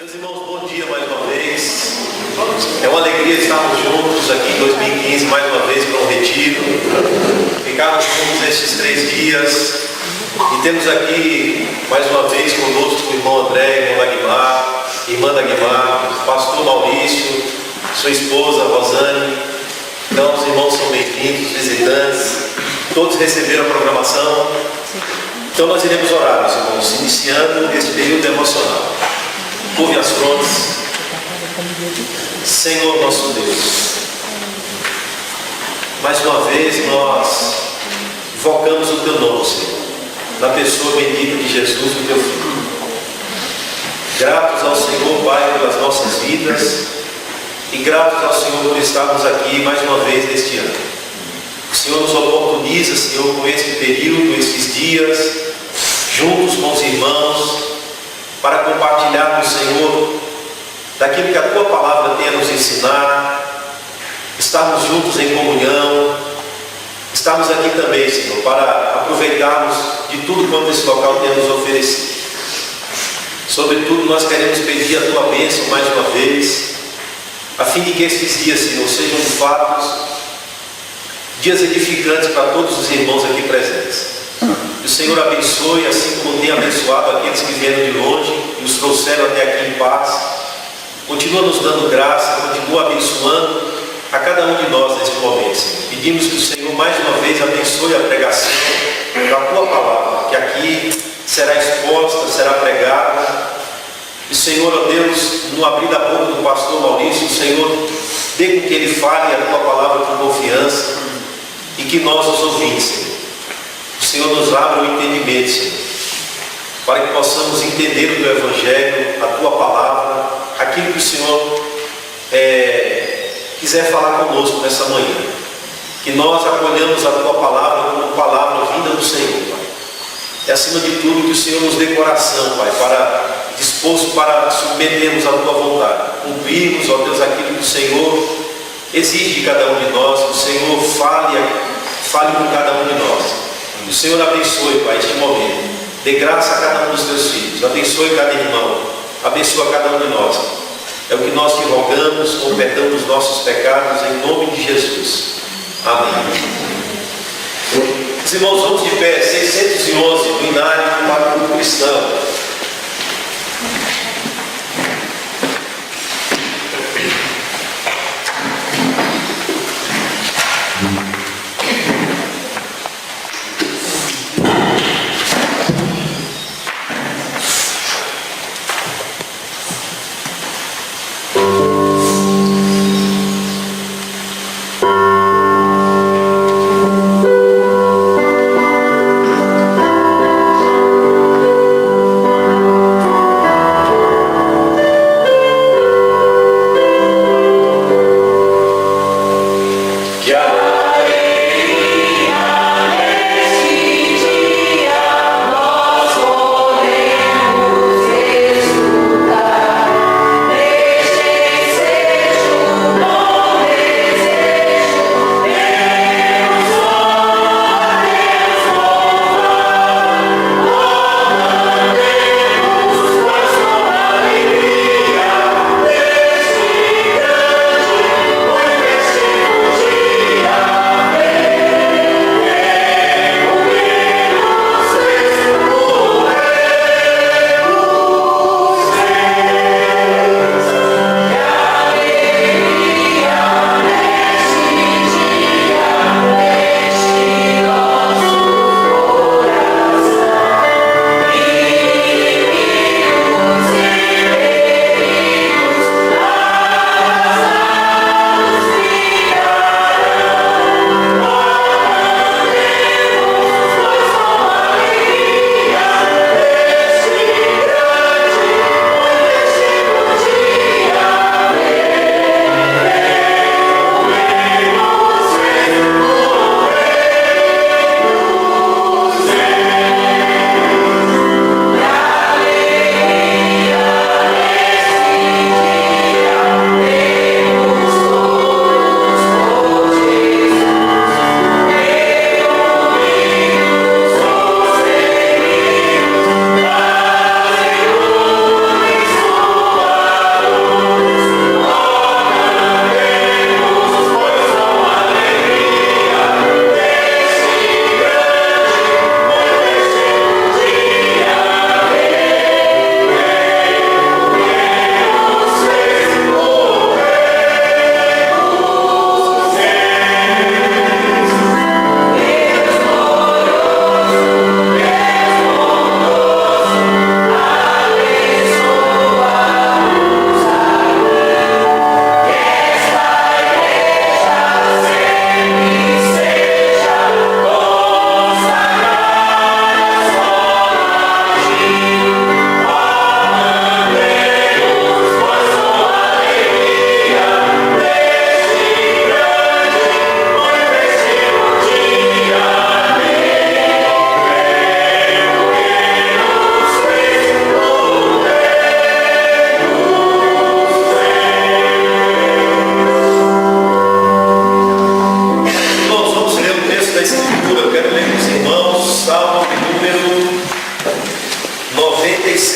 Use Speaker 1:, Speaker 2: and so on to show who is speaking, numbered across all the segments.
Speaker 1: Meus irmãos, bom dia mais uma vez. É uma alegria estarmos juntos aqui em 2015, mais uma vez para um retiro. Ficarmos juntos estes 3 dias. E temos aqui, mais uma vez, conosco o irmão André, irmã da Guimar, o pastor Maurício, sua esposa Rosane. Então, os irmãos são bem-vindos, visitantes. Todos receberam a programação. Então, nós iremos orar, meus irmãos, iniciando esse período devocional. Curve as frontes. Senhor nosso Deus, mais uma vez nós invocamos o Teu nome, Senhor, na pessoa bendita de Jesus, o Teu Filho. Gratos ao Senhor, Pai, pelas nossas vidas, e gratos ao Senhor por estarmos aqui mais uma vez neste ano. O Senhor nos oportuniza, Senhor, com este período, estes dias, juntos com os irmãos, para compartilharmos, Senhor, daquilo que a Tua Palavra tem a nos ensinar, estarmos juntos em comunhão, estarmos aqui também, Senhor, para aproveitarmos de tudo quanto esse local tem a nos oferecer. Sobretudo, nós queremos pedir a Tua bênção mais uma vez, a fim de que estes dias, Senhor, sejam de fato dias edificantes para todos os irmãos aqui presentes. Que o Senhor abençoe, assim como tem abençoado aqueles que vieram de longe e nos trouxeram até aqui em paz. Continua nos dando graça, continua abençoando a cada um de nós neste momento, Senhor. Pedimos que o Senhor mais uma vez abençoe a pregação da Tua Palavra, que aqui será exposta, será pregada. E Senhor, ó Deus, no abrir da boca do pastor Maurício, o Senhor dê com que ele fale a Tua Palavra com confiança e que nós os ouvintes, Senhor. O Senhor nos abra o entendimento, Senhor, para que possamos entender o Teu Evangelho, a Tua Palavra, aquilo que o Senhor quiser falar conosco nessa manhã. Que nós acolhamos a Tua Palavra como palavra vinda do Senhor, Pai. É acima de tudo que o Senhor nos dê coração, Pai, disposto para submetermos à Tua vontade, cumprirmos, ó Deus, aquilo que o Senhor exige de cada um de nós, que o Senhor fale com cada um de nós. Que o Senhor abençoe, Pai, este momento. Dê graça a cada um dos Teus filhos. Abençoe cada irmão. Abençoa cada um de nós. É o que nós te rogamos, com o perdão dos nossos pecados, em nome de Jesus. Amém. Os irmãos, vamos de pé. 611 do Inário para o Cristão.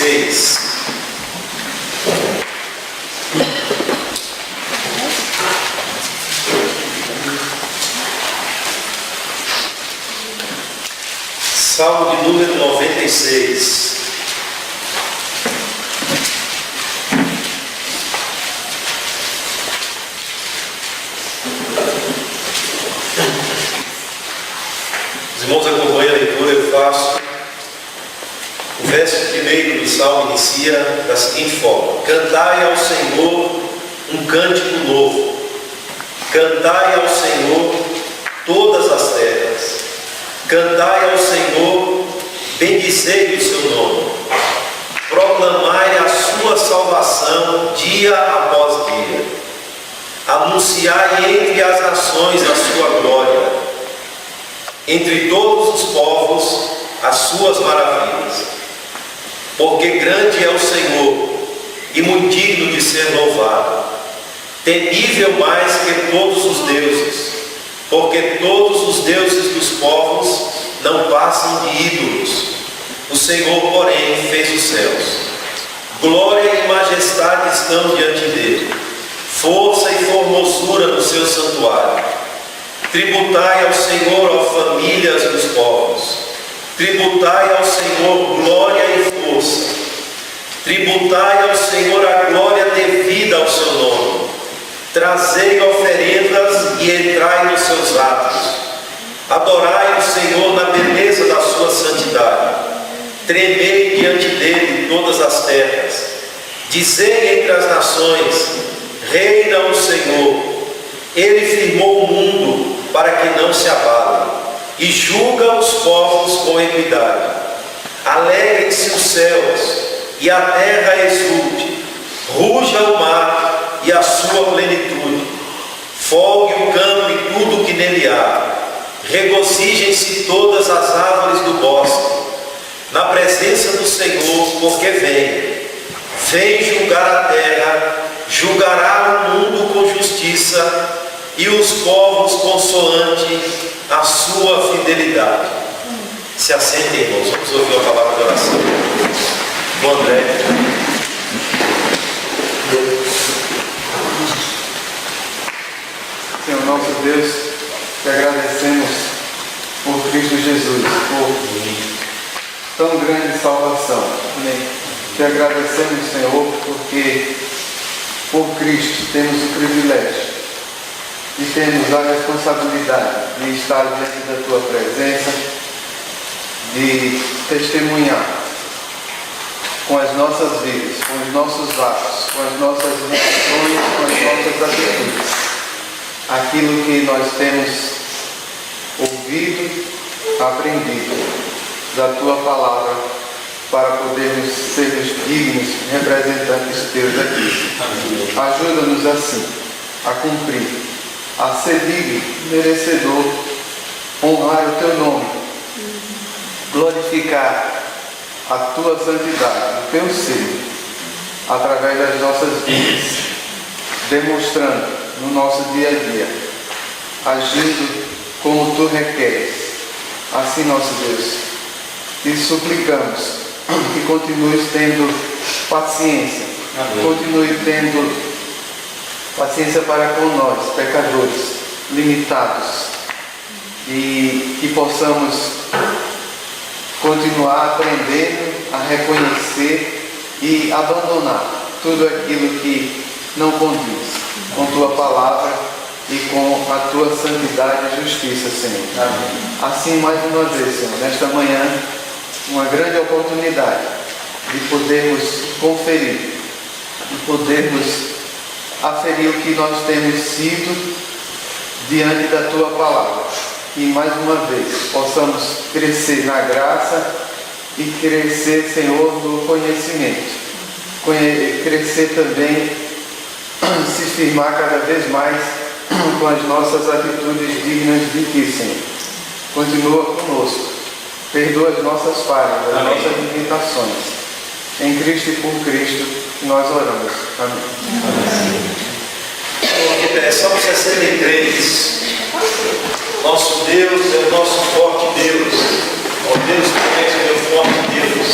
Speaker 1: 96. Salmo de número 96. Os irmãos acompanham a leitura, eu faço. O verso primeiro do Salmo inicia da seguinte forma: cantai ao Senhor um cântico novo, cantai ao Senhor todas as terras, cantai ao Senhor, bendizei o seu nome, proclamai a sua salvação dia após dia, anunciai entre as nações a sua glória, entre todos os povos as suas maravilhas. Porque grande é o Senhor e muito digno de ser louvado, temível mais que todos os deuses, porque todos os deuses dos povos não passam de ídolos. O Senhor, porém, fez os céus. Glória e majestade estão diante dele, força e formosura no seu santuário. Tributai ao Senhor, ó famílias dos povos. Tributai ao Senhor glória e força. Tributai ao Senhor a glória devida ao seu nome. Trazei oferendas e entrai nos seus atos. Adorai o Senhor na beleza da sua santidade. Tremei diante dele todas as terras. Dizei entre as nações: reina o Senhor. Ele firmou o mundo para que não se abale, e julga os povos com equidade. Alegrem-se os céus e a terra exulte, ruja o mar e a sua plenitude, folgue o campo e tudo que nele há, regozijem-se todas as árvores do bosque, na presença do Senhor, porque vem julgar a terra, julgará o mundo com justiça e os povos consoante a sua fidelidade. Se assentem, irmãos, vamos ouvir uma palavra de oração. O André.
Speaker 2: Senhor nosso Deus, te agradecemos por Cristo Jesus, por tão grande salvação. Amém. Te agradecemos, Senhor, porque por Cristo temos o privilégio e temos a responsabilidade de estar diante da Tua presença, de testemunhar com as nossas vidas, com os nossos atos, com as nossas reações, com as nossas atitudes, aquilo que nós temos ouvido, aprendido da Tua palavra, para podermos ser dignos representantes Teus aqui. Ajuda-nos assim a cumprir, a ser digno, merecedor, honrar o Teu nome, glorificar a Tua santidade, o Teu ser, através das nossas vidas, demonstrando no nosso dia a dia, agindo como Tu requeres. Assim, nosso Deus, te suplicamos que continues tendo paciência, continue tendo paciência para com nós, pecadores, limitados, e que possamos continuar aprendendo a reconhecer e abandonar tudo aquilo que não condiz com Tua palavra e com a Tua santidade e justiça, Senhor. Amém. Assim, mais uma vez, Senhor, nesta manhã, uma grande oportunidade de podermos conferir, de podermos aferir o que nós temos sido diante da Tua palavra. E mais uma vez possamos crescer na graça e crescer, Senhor, no conhecimento. Crescer também, se firmar cada vez mais com as nossas atitudes dignas de Ti, Senhor. Continua conosco. Perdoa as nossas falhas, as nossas limitações. Em Cristo e por Cristo nós oramos. Amém.
Speaker 1: Salmo 63. Nosso Deus é o nosso forte Deus. Ó Deus, que és o meu forte Deus.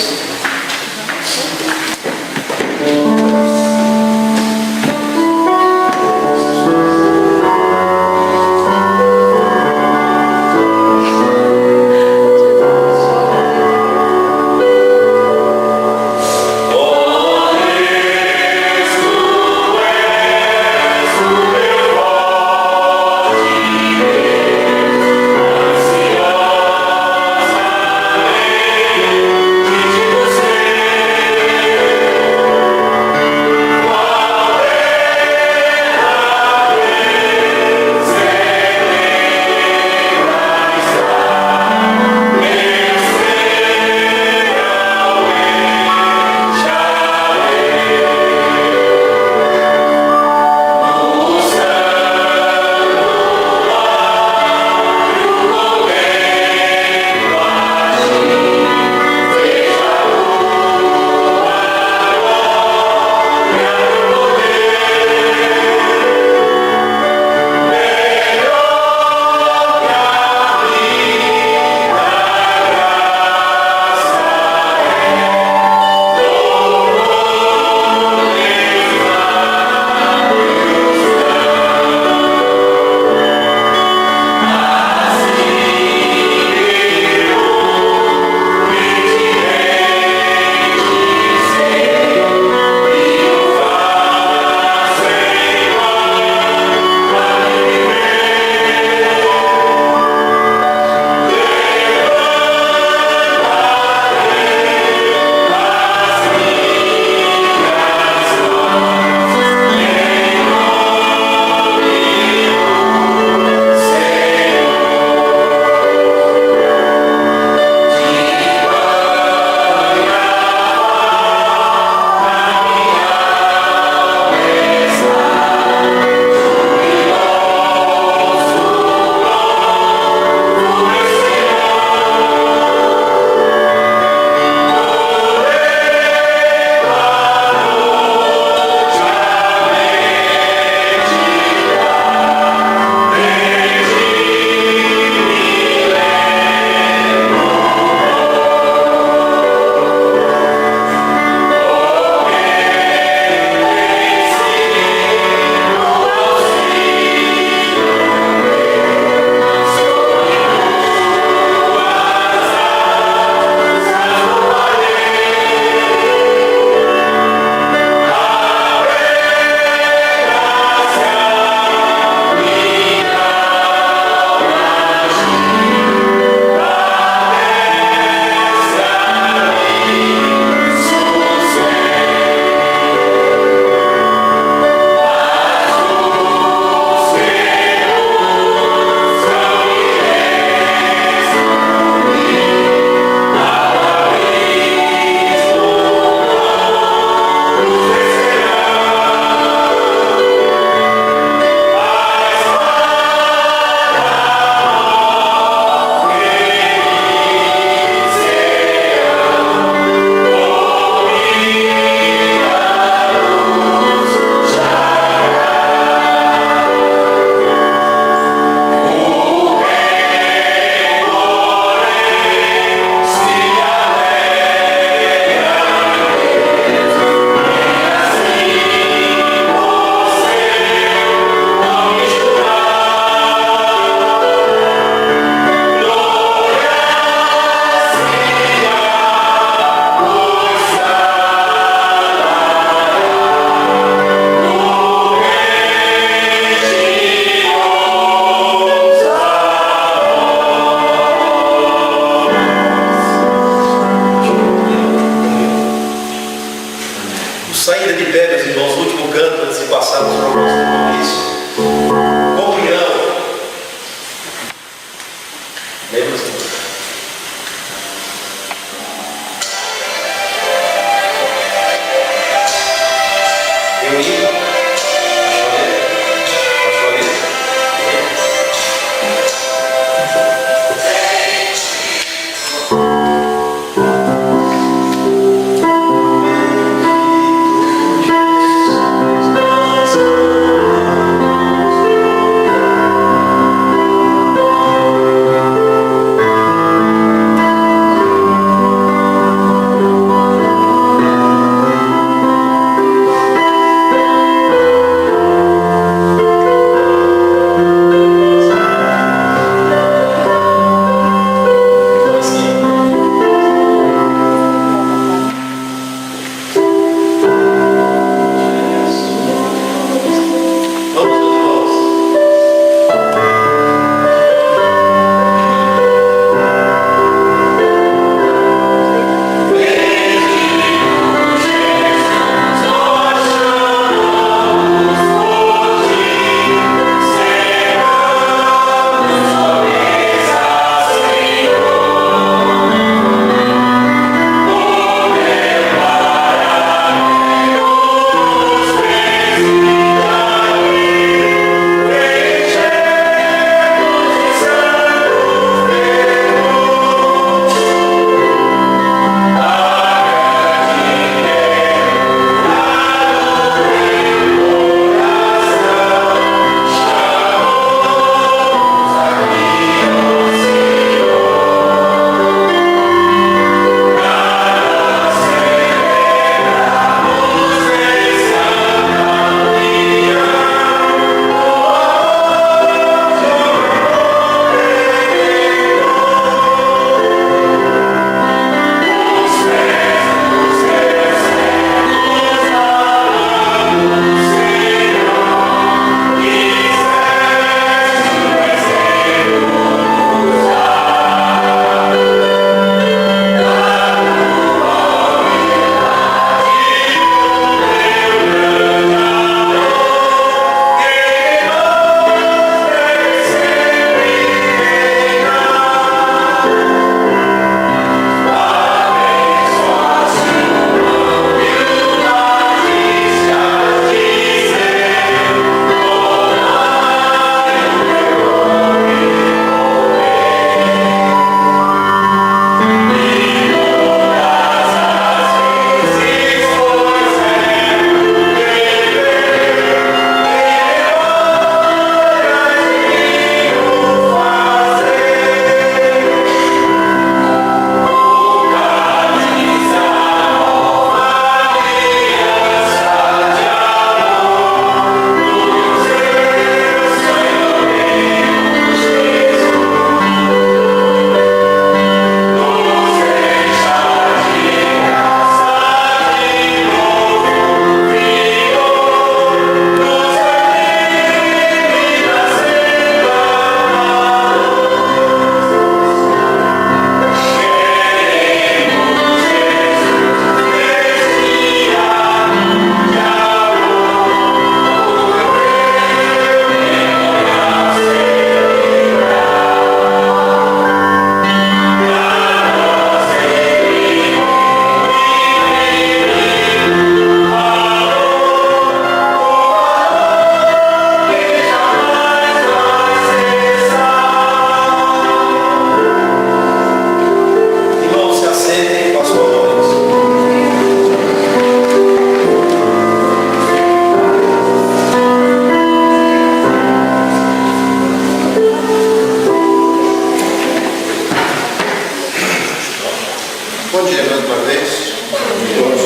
Speaker 3: Bom dia mais uma vez a todos.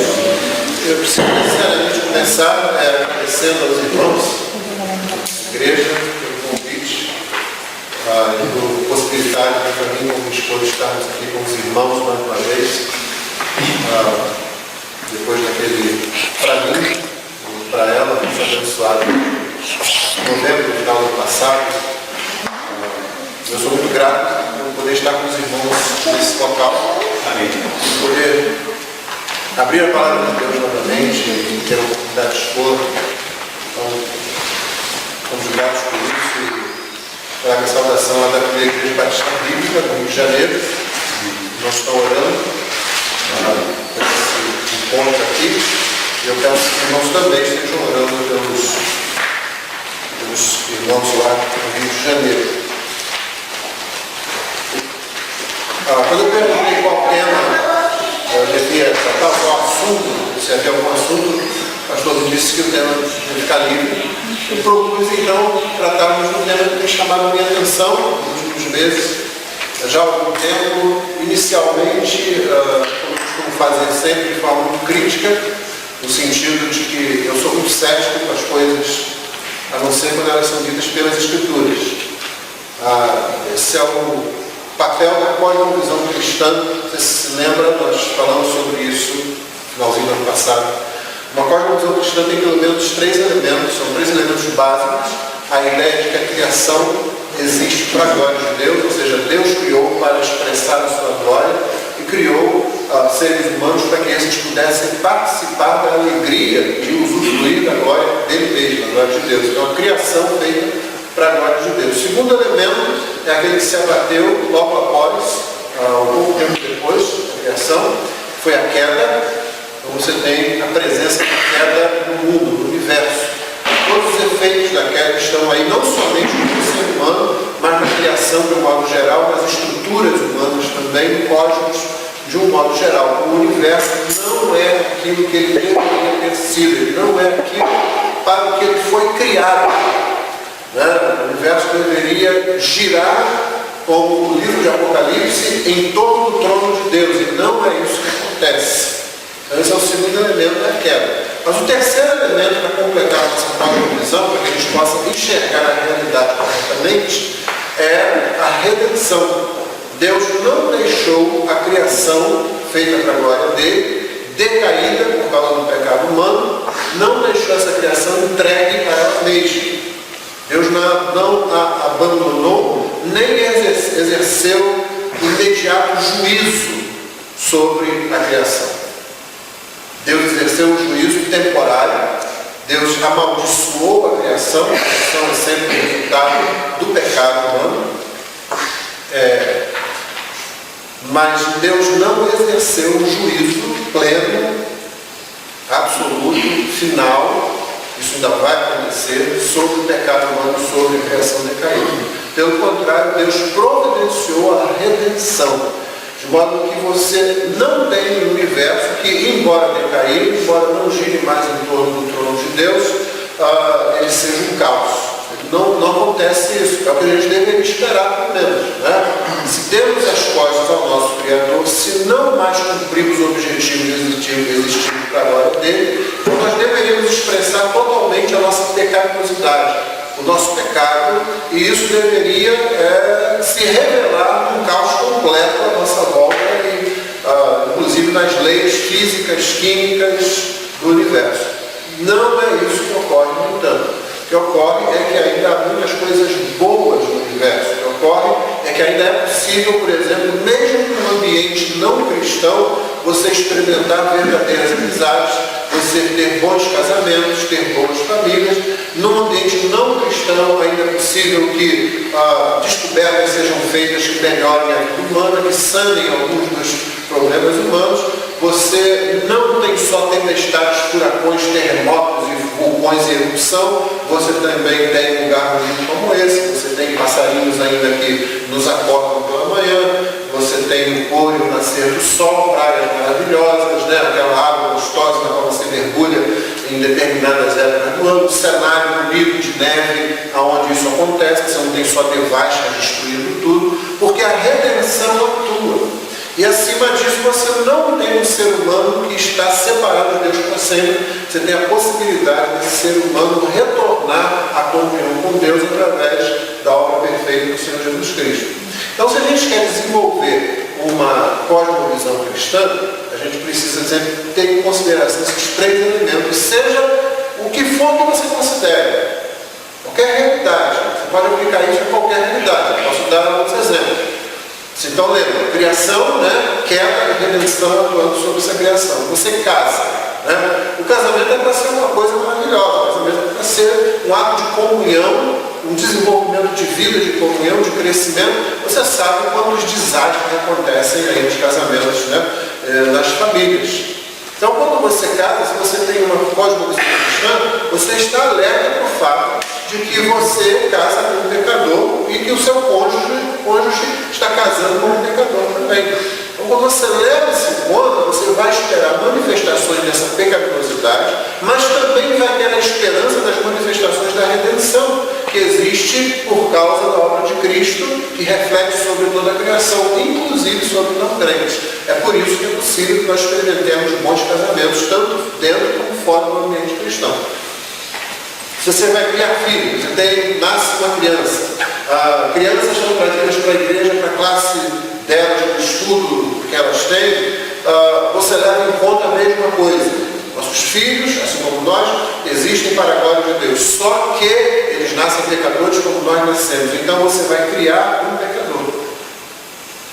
Speaker 3: Eu preciso necessariamente começar agradecendo aos irmãos da igreja pelo convite e por possibilitar para mim, como esposa, estarmos aqui com os irmãos mais uma vez. Depois daquele, para mim e para ela, muito abençoado novembro, final do ano passado. Eu sou muito grato por poder estar com os irmãos nesse local. Amém. Poder abrir a palavra de Deus novamente e ter a oportunidade de expor. Então, estamos gratos por isso e trago a saudação lá da primeira igreja batista bíblica do Rio de Janeiro. Nós estamos orando por esse encontro aqui e eu peço que os irmãos também estejam orando pelos irmãos lá do Rio de Janeiro. Quando eu perguntei qual tema eu devia tratar, qual assunto, se havia algum assunto, o pastor me disse que o tema devia ficar livre. Eu propus então tratarmos de um tema que tem chamado a minha atenção nos últimos meses, já há algum tempo. Inicialmente, como eu costumo fazer sempre de forma muito crítica, no sentido de que eu sou muito cético com as coisas, a não ser quando elas são ditas pelas Escrituras. Esse é o papel da cosmovisão cristã. Você se lembra, nós falamos sobre isso no finalzinho do ano passado. Uma cosmovisão cristã tem pelo menos três elementos, são três elementos básicos. A ideia de que a criação existe para a glória de Deus, ou seja, Deus criou para expressar a sua glória e criou seres humanos para que esses pudessem participar da alegria e usufruir da glória dele mesmo, da glória de Deus. Então a criação feita para a glória de Deus. O segundo elemento é aquele que se abateu logo após, um pouco tempo depois da criação, foi a queda. Então você tem a presença da queda no mundo, no universo. Todos os efeitos da queda estão aí, não somente no ser humano, mas na criação de um modo geral, nas estruturas humanas também, no cosmos de um modo geral. O universo não é aquilo que ele deveria ter sido, ele não é aquilo para o que ele foi criado. O universo deveria girar, como o livro de Apocalipse, em torno do trono de Deus, e não é isso que acontece. Então esse é o segundo elemento da queda. Mas o terceiro elemento, para completar a nossa própria visão, para que a gente possa enxergar a realidade corretamente, é a redenção. Deus não deixou a criação feita para a glória dele decaída por causa do pecado humano, não deixou essa criação entregue a ela mesma. Deus não a abandonou, nem exerceu imediato juízo sobre a criação. Deus exerceu um juízo temporário. Deus amaldiçoou a criação é sempre o resultado do pecado humano. Mas Deus não exerceu um juízo pleno, absoluto, final. Isso ainda vai acontecer sobre o pecado humano, sobre a criação decaída. Pelo contrário, Deus providenciou a redenção, de modo que você não tem um universo que, embora decaído, embora não gire mais em torno do trono de Deus, ele seja um caos. Não acontece isso, é o que a gente deveria esperar, pelo menos. Se demos as costas ao nosso Criador, se não mais cumprimos o objetivo existindo para a glória dele, então nós deveríamos expressar totalmente a nossa pecaminosidade, o nosso pecado, e isso deveria se revelar num caos completo à nossa volta, inclusive nas leis físicas, químicas do universo. Não é isso que ocorre, no entanto. O que ocorre é que ainda há muitas coisas boas no universo. O que ocorre é que ainda é possível, por exemplo, mesmo num ambiente não cristão, você experimentar verdadeiras amizades, você ter bons casamentos, ter boas famílias. Num ambiente não cristão, ainda é possível que descobertas sejam feitas que melhorem a vida humana, que sanem alguns dos problemas humanos. Você não tem só tempestades, furacões, terremotos e vulcões em erupção, você também tem um lugar bonito como esse, você tem passarinhos ainda que nos acordam pela manhã, você tem o pôr e o nascer do sol, praias maravilhosas, aquela água gostosa na qual você mergulha em determinadas épocas do ano, um cenário bonito de neve, onde isso acontece, você não tem só devastas destruindo tudo, porque a redenção atua. E acima disso, você não tem um ser humano que está separado de Deus para sempre. Você tem a possibilidade desse ser humano retornar à comunhão com Deus através da obra perfeita do Senhor Jesus Cristo. Então, se a gente quer desenvolver uma cosmovisão cristã, a gente precisa ter em consideração esses três elementos, seja o que for que você considere. Qualquer realidade, você pode aplicar isso a qualquer realidade. Eu posso dar alguns exemplos. Então lembra, criação, queda e redenção atuando sobre essa criação. Você casa, o casamento é para ser uma coisa maravilhosa, o casamento é para ser um ato de comunhão, um desenvolvimento de vida, de comunhão, de crescimento. Você sabe quantos desastres acontecem aí nos casamentos, nas famílias. Então quando você casa, se você tem uma cosmovisão cristã, você está alerta para o fato de que você casa com um pecador e que o seu cônjuge está casando com um pecador também. Então, quando você leva isso em conta, você vai esperar manifestações dessa pecaminosidade, mas também vai ter a esperança das manifestações da redenção, que existe por causa da obra de Cristo, que reflete sobre toda a criação, inclusive sobre não crentes. É por isso que é possível que nós experimentemos bons casamentos, tanto dentro como fora do ambiente cristão. Se você vai criar filhos, nasce uma criança, crianças são trazidas para a igreja, para a classe delas, para o estudo que elas têm, você leva em conta a mesma coisa. Nossos filhos, assim como nós, existem para a glória de Deus, só que eles nascem pecadores como nós nascemos. Então você vai criar um pecador.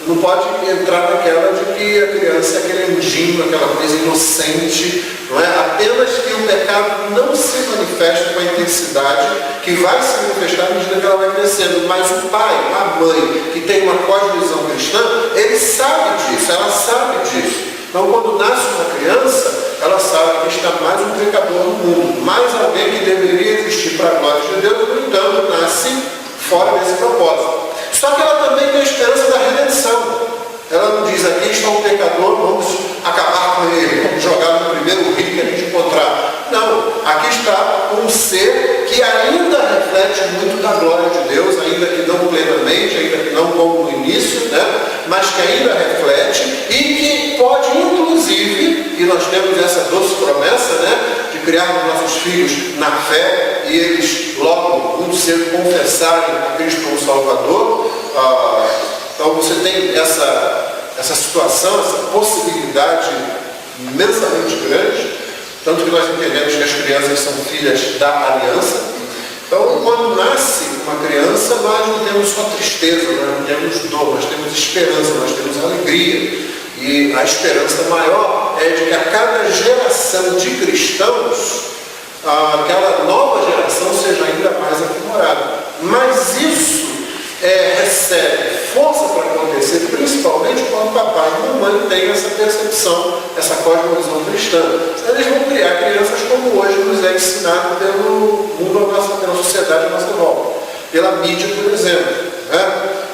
Speaker 3: Não pode entrar naquela de que a criança é aquele anjinho, aquela coisa inocente, não é? Apenas que o pecado não se manifesta com a intensidade que vai se manifestar à medida que ela vai crescendo. Mas o pai, a mãe, que tem uma cosmovisão cristã, ele sabe disso, ela sabe disso. Então, quando nasce uma criança, ela sabe que está mais um pecador no mundo, mais alguém que deveria existir para a glória de Deus, no entanto, nasce fora desse propósito. Só que ela também tem a esperança da redenção. Ela não diz, aqui está um pecador, vamos acabar com ele, vamos jogar no primeiro rio que a gente encontrar. Não, aqui está um ser que ainda reflete muito da glória de Deus, ainda que não plenamente, ainda que não como no início, mas que ainda reflete e que pode, inclusive, e nós temos essa doce promessa, de criarmos nossos filhos na fé e eles logo, muito cedo, confessarem a Cristo como Salvador. Então você tem essa situação, essa possibilidade imensamente grande, tanto que nós entendemos que as crianças são filhas da aliança. Então, quando nasce uma criança, nós não temos só tristeza, nós não temos dor, nós temos esperança, nós temos alegria. E a esperança maior é de que a cada geração de cristãos, aquela nova geração seja ainda mais aprimorada. Mas isso recebe força para acontecer, principalmente quando papai e mamãe têm essa percepção, essa cosmovisão cristã. Eles vão criar crianças como hoje nos é ensinado pelo mundo, pela sociedade à nossa volta, pela mídia, por exemplo.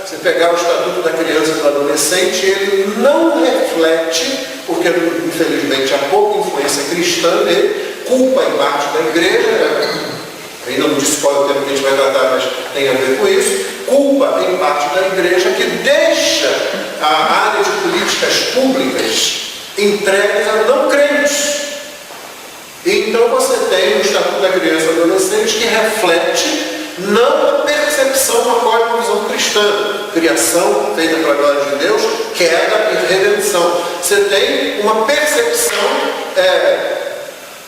Speaker 3: Você pegar o Estatuto da Criança e do Adolescente, ele não reflete, porque infelizmente há pouca influência cristã nele, culpa em parte da igreja, ainda não disse qual é o tema que a gente vai tratar, mas tem a ver com isso, culpa em parte da igreja que deixa a área de políticas públicas entregues a não crentes. Então você tem o Estatuto da Criança e do Adolescente que reflete não a percepção de uma cosmovisão cristã, criação feita para a glória de Deus, queda e redenção. Você tem uma percepção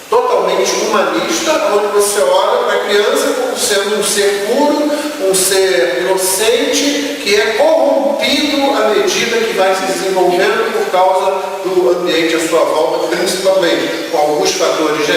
Speaker 3: totalmente humanista, onde você olha para a criança como sendo um ser puro, um ser inocente, que é corrompido à medida que vai se desenvolvendo por causa do ambiente à sua volta, principalmente com alguns fatores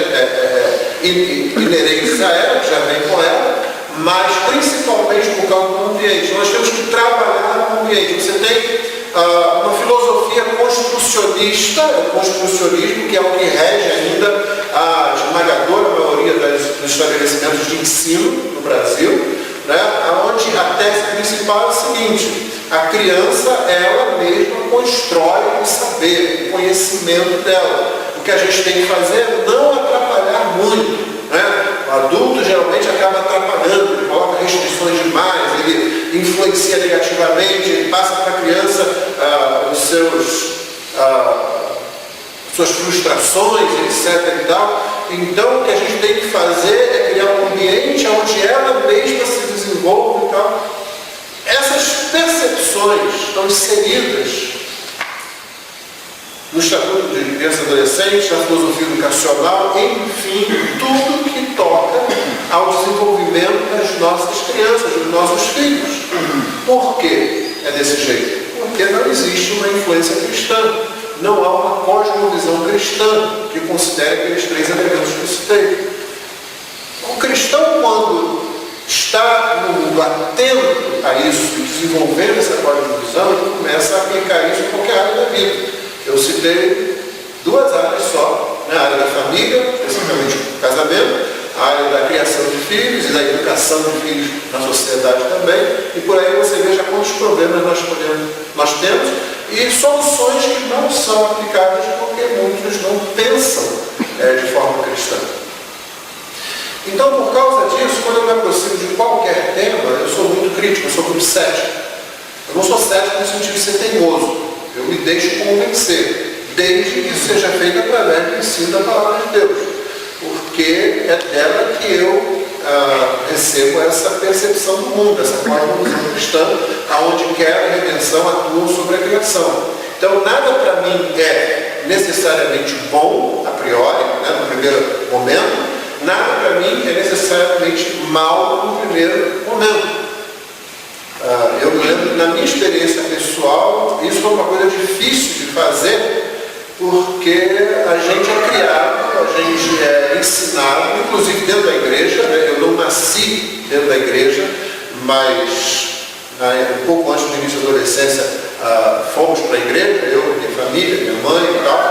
Speaker 3: inerentes a ela, que já vem com ela, mas principalmente por causa do ambiente. Nós temos que trabalhar no ambiente. Você tem uma filosofia construcionista, o construcionismo, que é o que rege ainda a esmagadora maioria dos estabelecimentos de ensino no Brasil, onde a tese principal é a seguinte: a criança, ela mesma constrói o saber, o conhecimento dela. O que a gente tem que fazer é não atrapalhar muito, O adulto geralmente acaba atrapalhando, ele coloca restrições demais, ele influencia negativamente, ele passa para a criança suas frustrações, etc. e tal. Então o que a gente tem que fazer é criar um ambiente onde ela mesma se desenvolva e tal. Essas percepções estão inseridas no Estatuto de Criança e Adolescente, na filosofia educacional, enfim, tudo que toca ao desenvolvimento das nossas crianças, dos nossos filhos. Por que é desse jeito? Porque não existe uma influência cristã, não há uma cosmovisão cristã que considere aqueles três elementos que eu citei. O cristão, quando está no mundo atento a isso e desenvolvendo essa cosmovisão, ele começa a aplicar isso em qualquer área da vida. Eu citei duas áreas só, a área da família, especificamente o casamento, a área da criação de filhos e da educação de filhos na sociedade também, e por aí você veja quantos problemas nós temos e soluções que não são aplicadas porque muitos não pensam de forma cristã. Então, por causa disso, quando eu me aproximo de qualquer tema, eu sou muito crítico, eu sou muito cético. Eu não sou cético no sentido de ser teimoso. Eu me deixo convencer, desde que isso seja feito através do ensino da palavra de Deus, porque é dela que eu recebo essa percepção do mundo, essa cosmovisão cristã, aonde quer a redenção atua sobre a criação. Então, nada para mim é necessariamente bom, a priori, no primeiro momento, nada para mim é necessariamente mal no primeiro momento. Eu me lembro que na minha experiência pessoal, isso foi uma coisa difícil de fazer, porque a gente é criado, a gente é ensinado, inclusive dentro da igreja, eu não nasci dentro da igreja, mas um pouco antes do início da adolescência fomos para a igreja, eu, minha família, minha mãe e tal,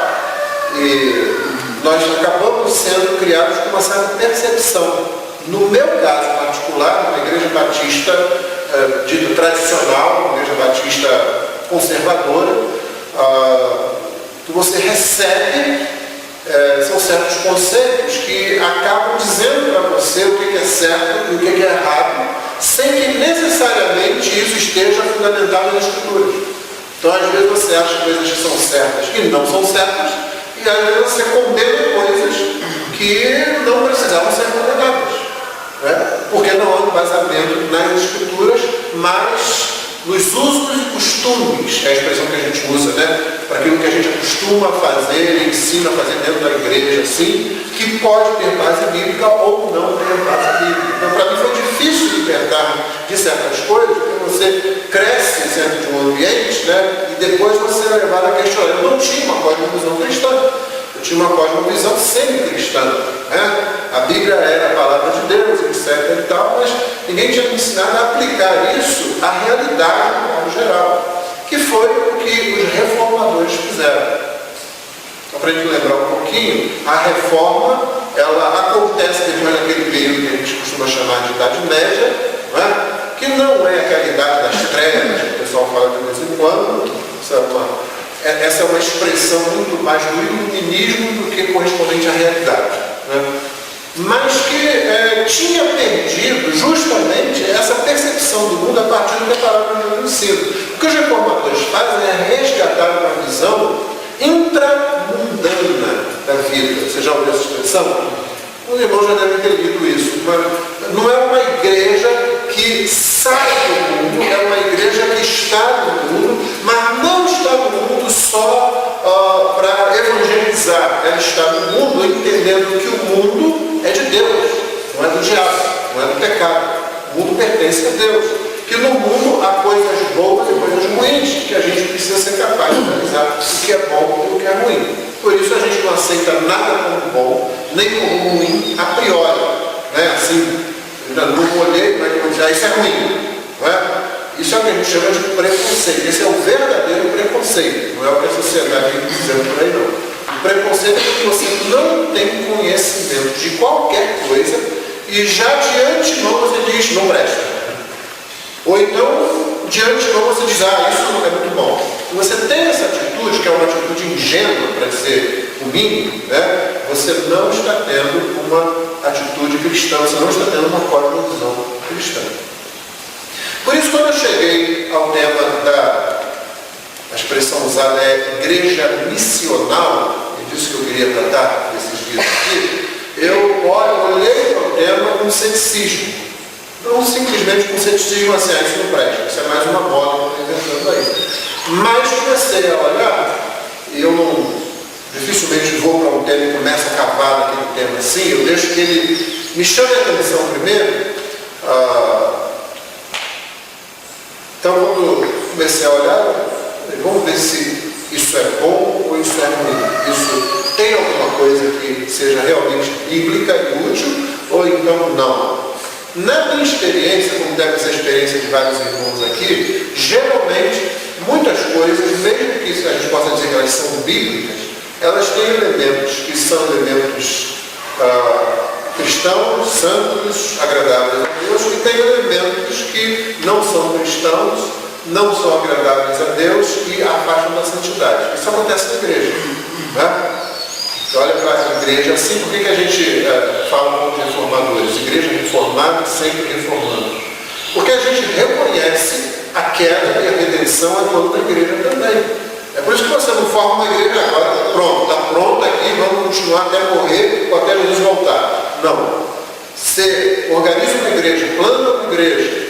Speaker 3: e nós acabamos sendo criados com uma certa percepção. No meu caso particular, na igreja batista, dito tradicional, igreja batista conservadora, que você recebe, são certos conceitos que acabam dizendo para você o que é certo e o que é errado, sem que necessariamente isso esteja fundamentado nas Escrituras. Então, às vezes você acha coisas que são certas e não são certas, e às vezes você condena coisas que não precisavam ser condenadas. Porque não há um embasamento nas Escrituras, mas nos usos e costumes, é a expressão que a gente usa, para aquilo que a gente acostuma a fazer e ensina a fazer dentro da igreja, assim, que pode ter base bíblica ou não ter base bíblica. Então, para mim foi difícil libertar de certas coisas, porque você cresce dentro de um ambiente, e depois você é levado a questionar. Eu não tinha uma cosmovisão cristã. Eu tinha uma cosmovisão semi-cristã. A Bíblia era a palavra de Deus, etc. e tal, mas ninguém tinha me ensinado a aplicar isso à realidade, no geral, que foi o que os reformadores fizeram. Só para a gente lembrar um pouquinho, a reforma, ela acontece depois daquele período que a gente costuma chamar de Idade Média, que não é aquela idade das trevas, que o pessoal fala de vez em quando. Essa é uma expressão muito mais do iluminismo do que correspondente à realidade. Mas que tinha perdido justamente essa percepção do mundo a partir do que a palavra de Deus ensina. O que os reformadores fazem é resgatar uma visão intramundana da vida. Você já ouviu essa expressão? Os irmãos já devem ter lido isso. Não é uma igreja que sai do mundo, é uma igreja que está no mundo, mas não está no mundo só para evangelizar. Ela está no mundo entendendo que o mundo é de Deus, não é do diabo, não é do pecado. O mundo pertence a Deus. Que no mundo há coisas boas e coisas ruins, que a gente precisa ser capaz de analisar o que é bom e o que é ruim. Por isso a gente não aceita nada como bom, nem como ruim a priori. Assim, eu não olhei, mas eu vou dizer, isso é ruim. Isso é o que a gente chama de preconceito. Esse é o verdadeiro preconceito, não é o que a sociedade está dizendo por aí não. O preconceito é que você não tem conhecimento de qualquer coisa e já de antemão você diz, não presta. Ou então, de antemão você diz, isso não é muito bom. Se você tem essa atitude, que é uma atitude ingênua, para dizer o mínimo, você não está tendo uma atitude cristã, você não está tendo uma cosmovisão cristã. Por isso, quando eu cheguei ao tema a expressão usada é igreja missional, é disso que eu queria tratar nesses dias aqui, eu olhei para o tema com ceticismo. Não simplesmente com ceticismo assim, isso não presta, isso é mais uma moda que eu estou inventando aí. Mas comecei a olhar, e eu não dificilmente vou para um tema e começo a cavar naquele tema assim, eu deixo que ele me chame a atenção primeiro. Então, quando comecei a olhar, vamos ver se isso é bom ou isso é ruim. Isso tem alguma coisa que seja realmente bíblica e útil, ou então não. Na minha experiência, como deve ser a experiência de vários irmãos aqui, geralmente, muitas coisas, mesmo que a gente possa dizer que elas são bíblicas, elas têm elementos que são elementos cristãos, santos, agradáveis a Deus, e tem elementos que não são cristãos, não são agradáveis a Deus e afastam da santidade. Isso acontece na igreja. Né? Então, olha para a igreja assim, por que a gente fala com os reformadores? Igreja reformada, sempre reformando. Porque a gente reconhece a queda e a redenção atuando na igreja também. É por isso que você não forma uma igreja agora, pronto, está pronto aqui, vamos continuar até morrer ou até Jesus voltar. Não. Você organiza uma igreja, planta uma igreja,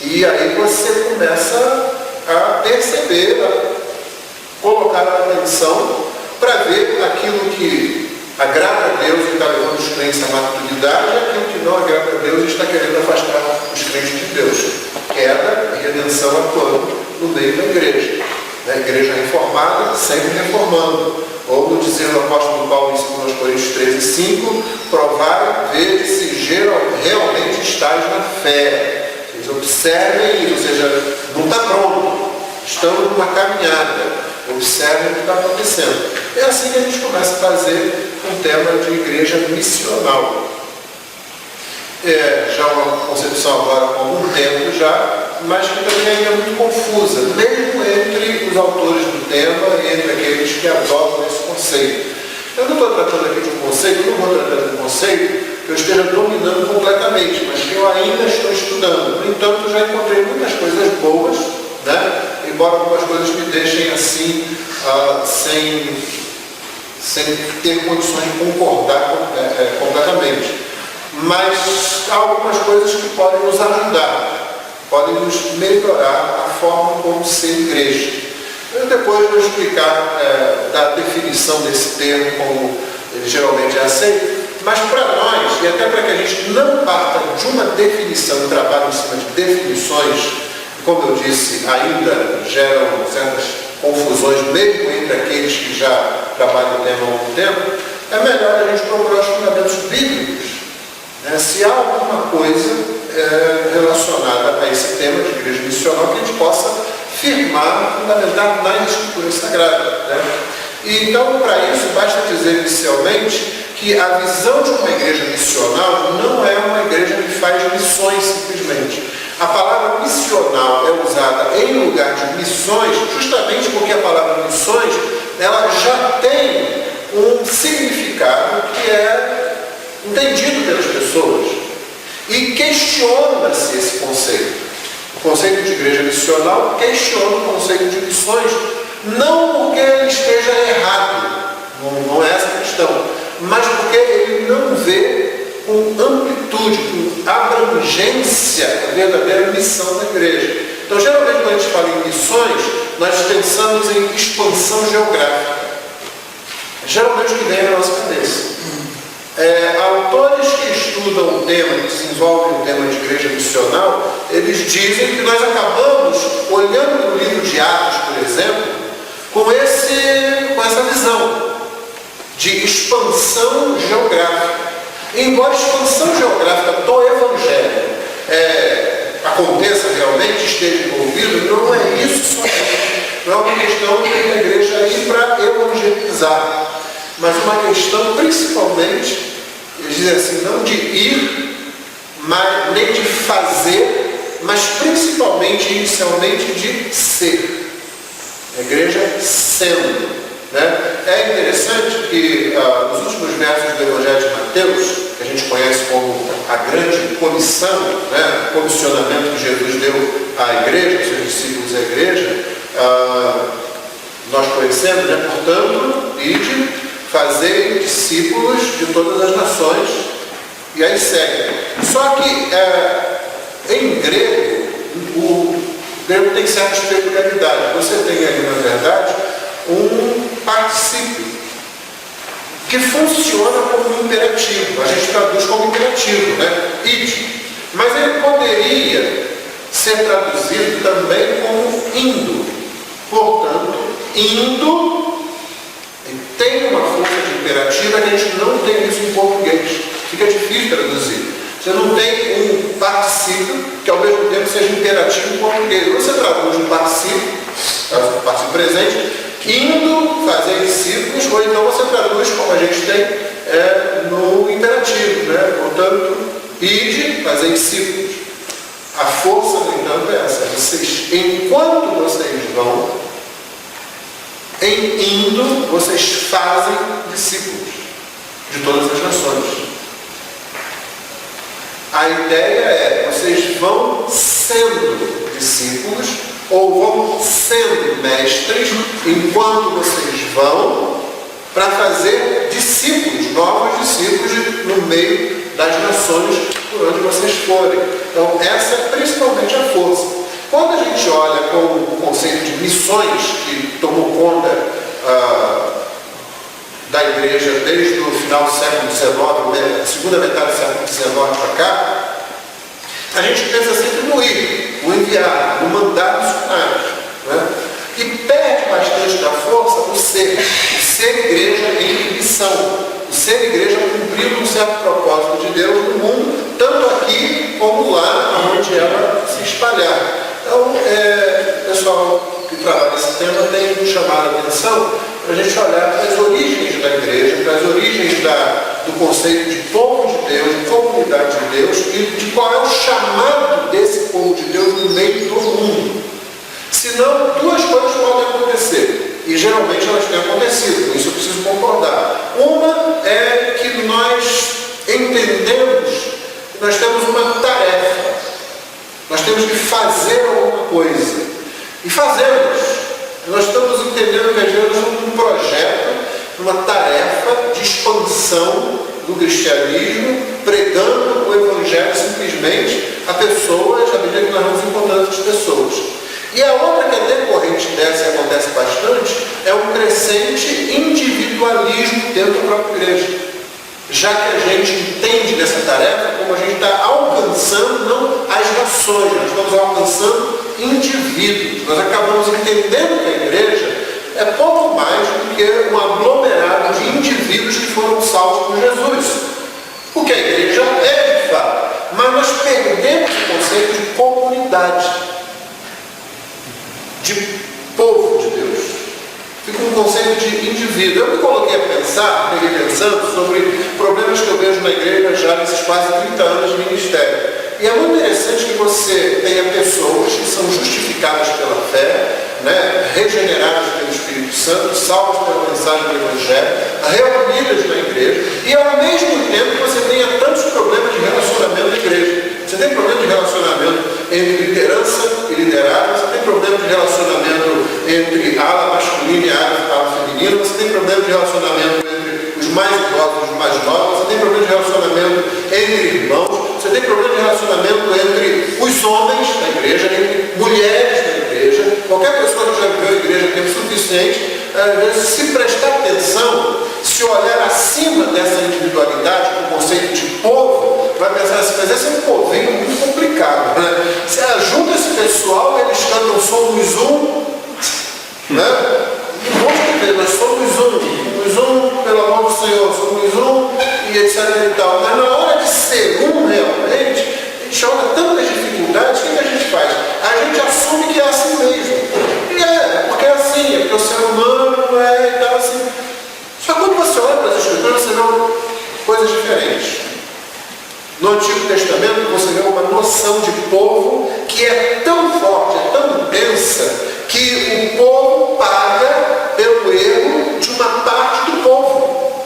Speaker 3: e aí você começa a perceber, a colocar a atenção para ver aquilo que agrada a Deus e está levando os crentes à maturidade e aquilo que não agrada a Deus e está querendo afastar os crentes de Deus. Queda e redenção atuando no meio da igreja. A igreja reformada, sempre reformando. Ou no dizer do apóstolo Paulo em 2 Coríntios 13:5, provar, ver se realmente estás na fé. Vocês observem isso, ou seja, não está pronto. Estamos numa caminhada. Observem o que está acontecendo. É assim que a gente começa a fazer um tema de igreja missional. Já uma concepção agora com algum tempo já, mas que também ainda é muito confusa, mesmo entre os autores do tema e entre aqueles que adotam esse conceito. Eu não estou tratando aqui de um conceito, não vou tratar de um conceito que eu esteja dominando completamente, mas que eu ainda estou estudando. No entanto, eu já encontrei muitas coisas boas, né? Embora algumas coisas me deixem assim, sem ter condições de concordar completamente. Mas há algumas coisas que podem nos ajudar, podem nos melhorar a forma como ser igreja. Eu depois vou explicar da definição desse termo, como ele geralmente é aceito, mas para nós, e até para que a gente não parta de uma definição e trabalhe em cima de definições, como eu disse, ainda geram certas confusões, mesmo entre aqueles que já trabalham o tema há algum tempo, é melhor a gente procurar os fundamentos bíblicos. Se há alguma coisa relacionada a esse tema de igreja missional que a gente possa firmar, fundamentar nas Escrituras Sagradas. Né? E então, para isso, basta dizer inicialmente que a visão de uma igreja missional não é uma igreja que faz missões simplesmente. A palavra missional é usada em lugar de missões justamente porque a palavra missões ela já tem um significado que é entendido pelas pessoas. E questiona-se esse conceito. O conceito de igreja missional questiona o conceito de missões, não porque ele esteja errado, não é essa a questão, mas porque ele não vê com amplitude, com abrangência a verdadeira missão da igreja. Então, geralmente, quando a gente fala em missões, nós pensamos em expansão geográfica. Geralmente, o que vem na nossa cabeça. Autores que estudam o tema, que desenvolvem o tema de igreja missional, eles dizem que nós acabamos olhando para o livro de Atos, por exemplo, com essa visão de expansão geográfica. Embora a expansão geográfica do Evangelho aconteça realmente, esteja envolvido, não é isso somente. Não é uma questão de a igreja ir para evangelizar, mas uma questão principalmente, eles dizem assim, não de ir, nem de fazer, mas principalmente, inicialmente, de ser. A igreja sendo. Né? É interessante que nos últimos versos do Evangelho de Mateus, que a gente conhece, comissão, né, comissionamento que Jesus deu à igreja, aos seus discípulos à igreja, nós conhecemos, né? Portanto, ide, fazei discípulos de todas as nações, e aí segue. Só que em grego, o grego tem certas peculiaridades. Você tem ali, na verdade, um particípio que funciona como um imperativo. A gente traduz como imperativo, né? Ide. Mas ele poderia ser traduzido também como indo. Portanto, indo tem uma força de imperativa que a gente não tem isso em português. Fica difícil traduzir. Você não tem um particípio que ao mesmo tempo seja imperativo em português. Você traduz um particípio presente, indo fazer discípulos, ou então você traduz como a gente tem no imperativo, né? Portanto, ide, fazer discípulos. A força, no entanto, é essa. Vocês, enquanto vocês vão, em indo, vocês fazem discípulos de todas as nações. A ideia é, vocês vão sendo discípulos, ou vão sendo mestres, enquanto vocês vão, para fazer discípulos, novos discípulos no meio das nações por onde vocês forem. Então, essa é principalmente a força. Quando a gente olha com o conceito de missões, que tomou conta da igreja desde o final do século XIX, segunda metade do século XIX para cá, a gente pensa sempre no ir, no enviar, no mandar missionários, né? E perde bastante da força o ser igreja em missão, o ser igreja cumprindo um certo propósito de Deus no mundo, tanto aqui como lá onde ela se espalhar. Então, o pessoal que trabalha esse tema tem chamado a atenção para a gente olhar para as origens da igreja, para as origens do conceito de povo de Deus, de comunidade de Deus, e de qual é o chamado desse povo de Deus no meio do mundo. Senão, duas coisas podem acontecer, e geralmente elas têm acontecido, com isso eu preciso concordar. Uma é que nós entendemos que nós temos uma tarefa, nós temos que fazer alguma coisa, e fazemos. Nós estamos entendendo que às vezes nós estamos num projeto, numa tarefa de expansão do cristianismo, pregando o evangelho simplesmente a pessoas, à medida que nós vamos encontrando essas pessoas. E a outra que é decorrente dessa e acontece bastante, é um crescente individualismo dentro da própria igreja. Já que a gente entende dessa tarefa como a gente está alcançando não as nações, nós estamos alcançando indivíduos. Nós acabamos entendendo que a igreja é pouco mais do que um aglomerado de indivíduos que foram salvos por Jesus. O que a igreja é, de fato. Mas nós perdemos o conceito de comunidade, de povo de Deus. Fica um conceito de indivíduo. Eu me coloquei a pensar, peguei pensando sobre problemas que eu vejo na igreja já nesses quase 30 anos de ministério. E é muito interessante que você tenha pessoas que são justificadas pela fé, né, regeneradas pelo Espírito Santo, salvas pela mensagem do Evangelho, reunidas na igreja, e ao mesmo tempo você tenha tantos problemas de relacionamento na igreja. Você tem problema de relacionamento entre liderança e liderado, você tem problema de relacionamento entre ala masculina e ala feminina, você tem problema de relacionamento entre os mais idosos e os mais novos, você tem problema de relacionamento entre irmãos, você tem problema de relacionamento entre os homens da igreja, entre mulheres da igreja. Qualquer pessoa que já viveu a igreja tempo suficiente, às vezes, se prestar atenção, se olhar acima dessa individualidade, do conceito de povo, vai pensar assim, mas esse é um povinho muito complicado, né? Você ajuda esse pessoal, eles cantam somos um, né? E um monte de vezes, nós somos um, pelo amor do Senhor, somos um, e etc e tal. Mas na hora de ser um realmente, a gente olha tantas dificuldades, o que a gente faz? A gente assume que é assim mesmo. E porque é assim, porque o ser humano é e tal assim. Só que quando você olha para as escrituras, você vê coisas diferentes. No Antigo Testamento, você vê uma noção de povo que é tão forte, é tão densa, que o povo paga pelo erro de uma parte do povo.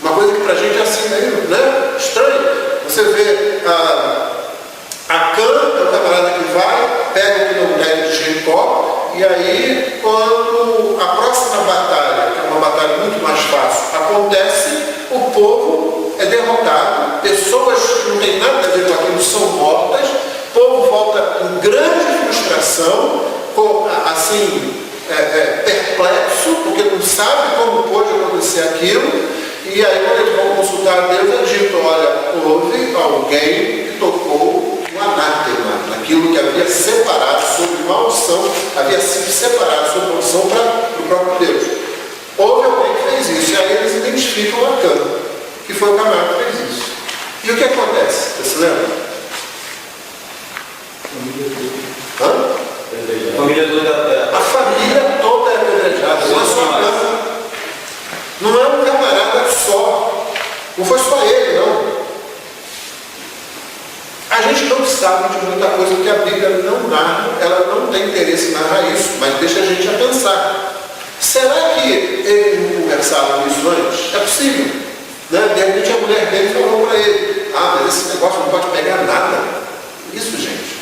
Speaker 3: Uma coisa que para a gente é assim meio, né? Estranho. Você vê Acã é o camarada que vai, pega o que não deve de Jericó, e aí quando a próxima batalha, que é uma batalha muito mais fácil, acontece, o povo é derrotado, pessoas que não têm nada a ver com aquilo são mortas, o povo volta em grande frustração, assim, perplexo, porque não sabe como pôde acontecer aquilo, e aí quando eles vão consultar a Deus, é dito, olha, houve alguém que tocou o anátema, naquilo que havia separado sob uma unção, havia sido separado sob uma unção para o próprio Deus. Houve alguém que fez isso, e aí eles identificam Acã, que foi o camarada que fez isso. E o que acontece? Você se lembra?
Speaker 1: Família toda.
Speaker 3: A família toda é apedrejada, não é só Acã. Não é um camarada só. Não foi só ele, não. A gente não sabe de muita coisa que a Bíblia não narra, ela não tem interesse em narrar isso, mas deixa a gente a pensar. Será que eles não conversaram isso antes? É possível. Né? De repente a mulher dele falou para ele, mas esse negócio não pode pegar nada. Isso, gente.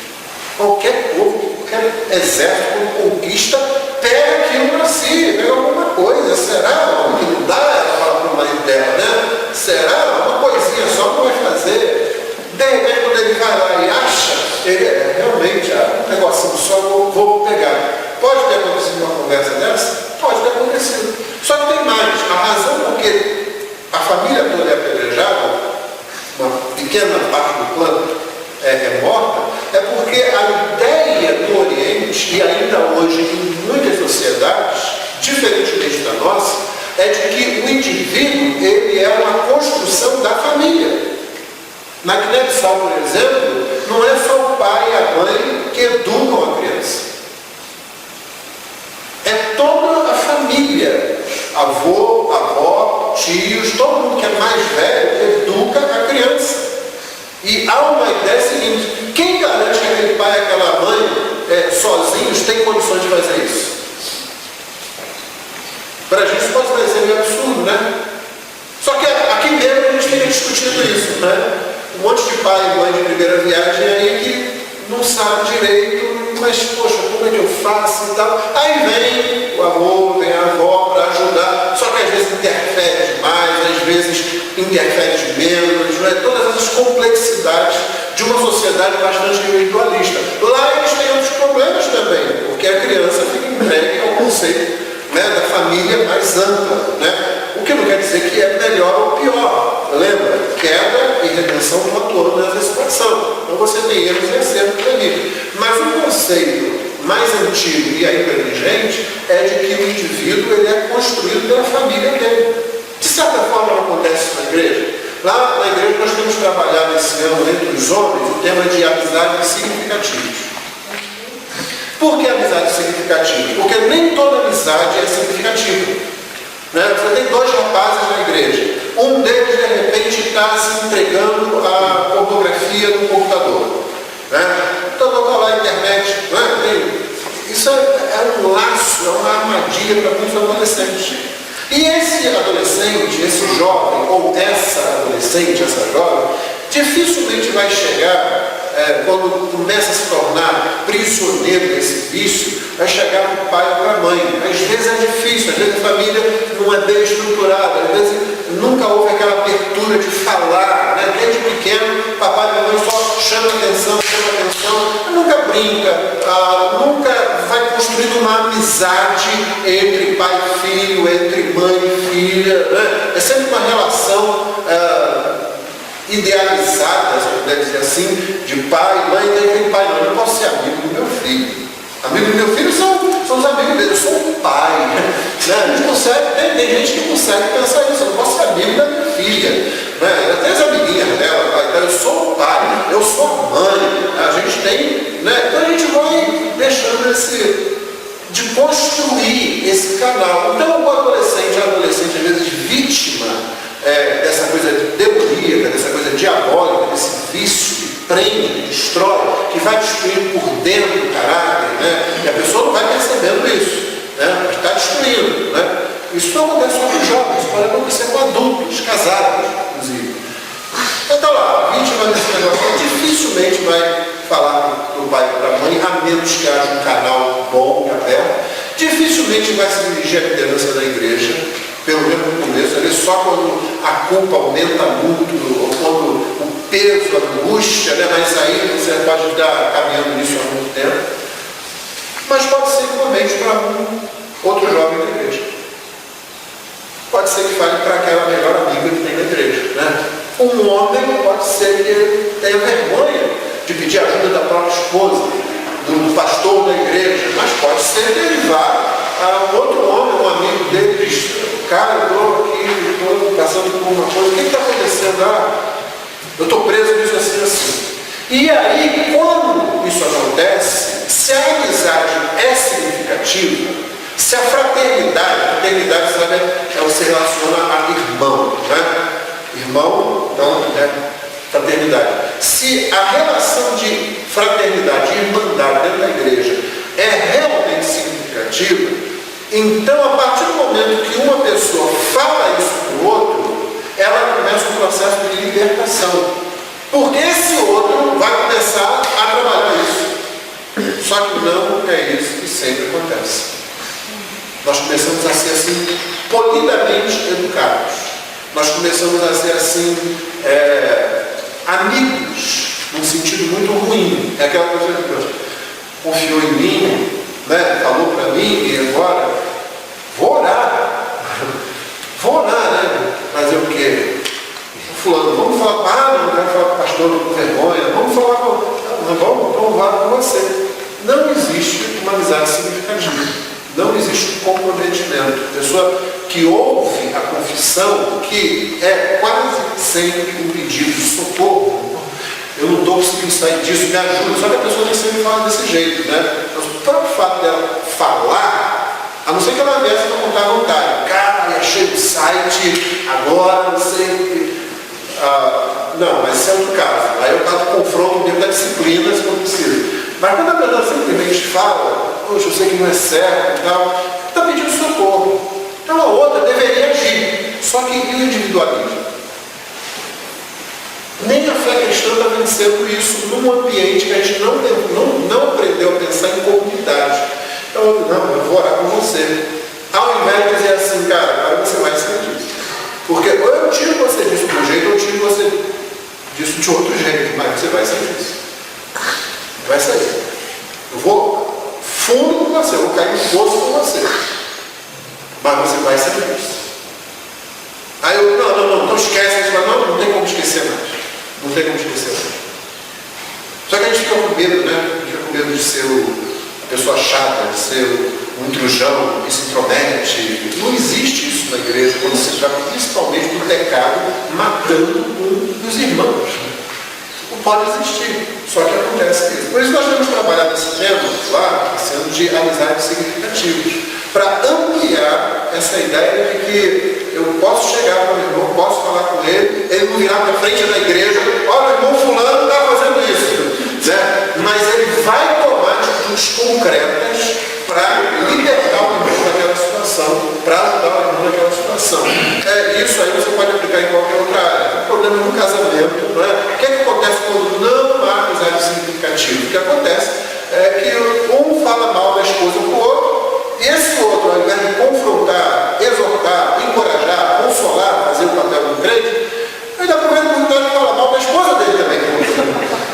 Speaker 3: Qualquer povo, qualquer exército, quando conquista, pega aquilo para si, pega alguma coisa. Será? Que não dá? Ela fala para o marido dela, né? Será? Uma coisinha só não vai fazer. De repente, quando ele vai lá e acha, ele realmente, um negocinho só vou pegar. Pode ter acontecido uma conversa dessa? Pode ter acontecido. Só que tem mais. A razão por que a família toda é apedrejada, uma pequena parte do plano é morta, é porque a ideia do Oriente, e ainda hoje em muitas sociedades, diferentemente da nossa, é de que o indivíduo ele é uma construção da família. Na Guiné-Bissau, por exemplo, não é só o pai e a mãe que educam a criança. É toda a família, avô, avó, tios, todo mundo que é mais velho educa a criança. E há uma ideia seguinte, quem garante que aquele pai e aquela mãe sozinhos têm condições de fazer isso? Para a gente pode parecer meio absurdo, né? Só que aqui mesmo a gente fica discutindo isso, né? Um monte de pai e mãe de primeira viagem aí que não sabe direito, mas poxa, como é que eu faço e tal? Aí vem o avô, vem a avó para ajudar, só que às vezes interfere demais, às vezes interfere de menos, não é? Todas essas complexidades de uma sociedade bastante individualista. Lá eles têm outros problemas também, porque a criança fica entregue ao conceito, né, da família mais ampla, né? O que não quer dizer que é melhor ou pior. Lembra? Queda e redenção estão atuando nessa situação. Então você tem erros e acertos ali. Mas o conceito mais antigo e ainda vigente é de que o indivíduo ele é construído pela família dele. De certa forma não acontece isso na igreja. Lá na igreja nós temos trabalhado esse ano entre os homens o tema de amizades significativas. Por que amizade significativa? Porque nem toda amizade é significativa. Né? Você tem dois rapazes na igreja. Um deles, de repente, está se entregando a pornografia no computador. Né? Então, está lá na internet. Né? Isso é um laço, é uma armadilha para muitos adolescentes. E esse adolescente, esse jovem, ou essa adolescente, essa jovem, dificilmente vai chegar, quando começa a se tornar prisioneiro desse vício, vai chegar para o pai ou para a mãe. Às vezes é difícil, às vezes a família não é bem estruturada, às vezes nunca houve aquela abertura de falar, né? Desde pequeno, papai e mamãe só chama atenção, nunca brinca, nunca vai construindo uma amizade entre pai e filho, entre mãe e filha, né? É sempre uma relação idealizada, se eu puder dizer assim, de pai, mãe, tem pai, não, eu não posso ser amigo do meu filho. Amigo do meu filho são os amigos dele, eu sou o pai. Né? A gente consegue, tem gente que consegue pensar isso, eu não posso ser amigo da minha filha. Né? Até as amiguinhas dela, então, eu sou o pai, eu sou a mãe, a gente tem, né? Então a gente vai deixando de construir esse canal. Então o adolescente, a adolescente, às vezes vítima dessa coisa demoníaca, dessa coisa diabólica, desse vício que prende, destrói, que vai destruindo por dentro do caráter, né? E a pessoa não vai percebendo isso, né? Mas está destruindo, né? Isso não acontece só com jovens, pode acontecer com adultos, casados, inclusive. Então lá, vítima desse negócio dificilmente vai falar para o pai e para a mãe, a menos que haja um canal bom e aberto. Dificilmente vai se dirigir à liderança da igreja, pelo menos no começo, ali, só quando a culpa aumenta muito, ou quando o peso, a angústia, né? Mas aí você pode estar caminhando nisso há muito tempo. Mas pode ser que comente para um outro jovem da igreja. Pode ser que fale para aquela melhor amiga que tem na igreja. Né? Um homem pode ser que ele tenha vergonha de pedir ajuda da própria esposa, do pastor da igreja, mas pode ser que ele vá a um outro homem, um amigo dele, diz: cara, eu estou aqui, estou passando por uma coisa, o que está acontecendo? Eu estou preso nisso assim, assim. E aí, quando isso acontece, se a amizade é significativa, se a fraternidade, sabe, ela se relaciona a irmão, né? Irmão, então, fraternidade. Se a relação de fraternidade e irmandade dentro da igreja é realmente significativa, então, a partir do momento que uma pessoa fala isso para o outro, ela começa um processo de libertação. Porque esse outro vai começar a trabalhar isso. Só que não é isso que sempre acontece. Nós começamos a ser assim, polidamente educados. Nós começamos a ser assim, amigos, num sentido muito ruim. É aquela coisa que Deus confiou em mim, né? Falou para mim, e agora vou orar, né? Fazer o quê? Fulano, vamos falar, não quero falar com o pastor com vergonha, vamos falar vamos falar com você. Não existe uma amizade significativa, não existe um comprometimento. A pessoa que ouve a confissão, que é quase sempre um pedido de socorro, eu não estou conseguindo sair disso, me ajuda, só que a pessoa nem sempre fala desse jeito, né? Mas o próprio fato dela falar, a não ser que ela viesse para contar a vontade, cara, achei o site, agora não sei. Não, mas esse é outro caso. Aí eu caso confronto dentro da disciplina, se for preciso. Mas quando a pessoa simplesmente fala, poxa, eu sei que não é certo e tal, está pedindo socorro. Então a outra deveria agir, só que o individualismo. Nem a fé cristã está vencendo isso num ambiente que a gente não aprendeu a pensar em comunidade. Então, não, eu vou orar com você. Ao invés de dizer assim, cara, agora você vai sair disso. Porque ou eu tiro você disso de um jeito, ou eu tiro você disso de outro jeito, mas você vai sair disso. Vai sair. Eu vou fundo com você, eu vou cair no poço com você. Mas você vai sair disso. Aí eu, não, então esquece isso, mas não tem como esquecer mais. Não tem como esquecer mais. Só que a gente fica com medo, né? A gente fica com medo de ser a pessoa chata, de ser um intrujão que se intromete. Não existe isso na igreja, quando se trata principalmente do pecado matando um dos irmãos. Não pode existir, só que acontece isso. Por isso nós temos trabalhado esse tema lá, sendo de amizades significativas, para ampliar essa ideia de que eu posso chegar para o irmão, posso falar com ele não virar para frente da igreja, olha, o irmão fulano está fazendo isso, né? Mas ele vai tomar atitudes concretas para libertar o irmão daquela situação, para ajudar o irmão naquela situação. Isso aí você pode aplicar em qualquer outra área. O problema no casamento, não é? O que acontece quando não há amizade significativa? O que acontece é que um fala mal da esposa para o outro, e esse outro, ao invés de confrontar, exortar, encorajar, consolar, fazer o papel do crente, ele aproveita o vontade de falar mal da esposa dele também.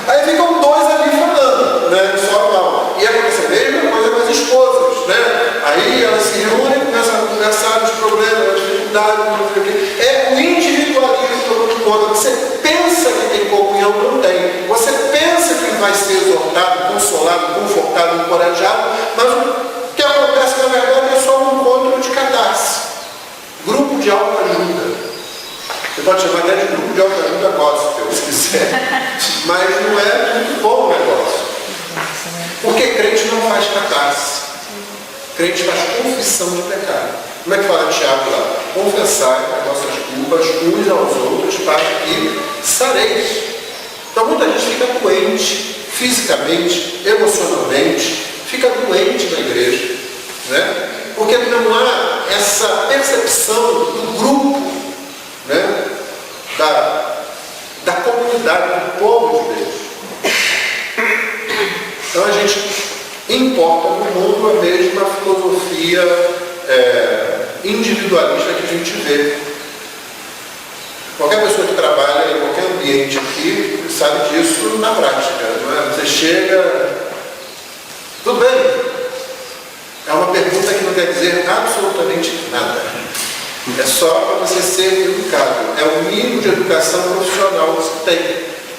Speaker 3: Aí ficam dois ali falando, né? Só mal. E acontece a mesma coisa com as esposas, né? Aí elas se reúnem, começam a conversar dos problemas, das dificuldades, não sei o quê. É o individualismo todo conta. Você pensa que tem comunhão, não tem. Você pensa que vai ser exortado, consolado, confortado, encorajado, mas o que acontece na verdade é só um encontro de catarse. Grupo de autoajuda. Você pode chamar até de grupo de autoajuda gospel, se quiser. Mas não é muito bom o negócio. Porque crente não faz catarse. Crente faz confissão de pecado. Como é que fala Tiago lá? Confessai as vossas culpas uns aos outros para que sareis. Então muita gente fica doente, fisicamente, emocionalmente, fica doente na igreja. Né? Porque não há essa percepção do grupo, né? da comunidade, do povo de Deus. mundo a mesma filosofia individualista que a gente vê. Qualquer pessoa que trabalha em qualquer ambiente aqui sabe disso na prática, não é? Você chega, tudo bem? É uma pergunta que não quer dizer absolutamente nada. É só para você ser educado. É o mínimo de educação profissional que você tem,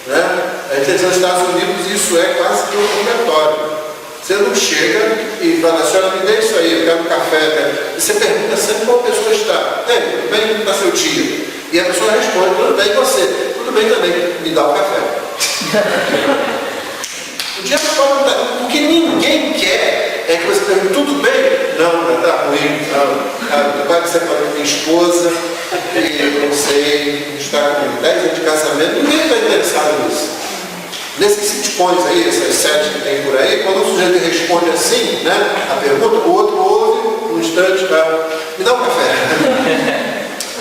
Speaker 3: né? A gente diz nos Estados Unidos isso é quase que obrigatório. Você não chega e fala, senhora, me dê isso aí, eu quero um café. Né? E você pergunta sempre qual pessoa está. Tudo bem? Como está seu dia? E a pessoa responde, tudo bem, você? Tudo bem também, me dá um café. O dia pode. O que ninguém quer é que você pergunte, tudo bem? Não, está ruim, não. Agora você pode ter esposa, e eu não sei, está com 10 anos de casamento, ninguém está interessado nisso. Nesses sitcoms aí, essas séries que tem por aí, quando o sujeito responde assim, né, a pergunta, o outro ouve, um instante, me dá um café.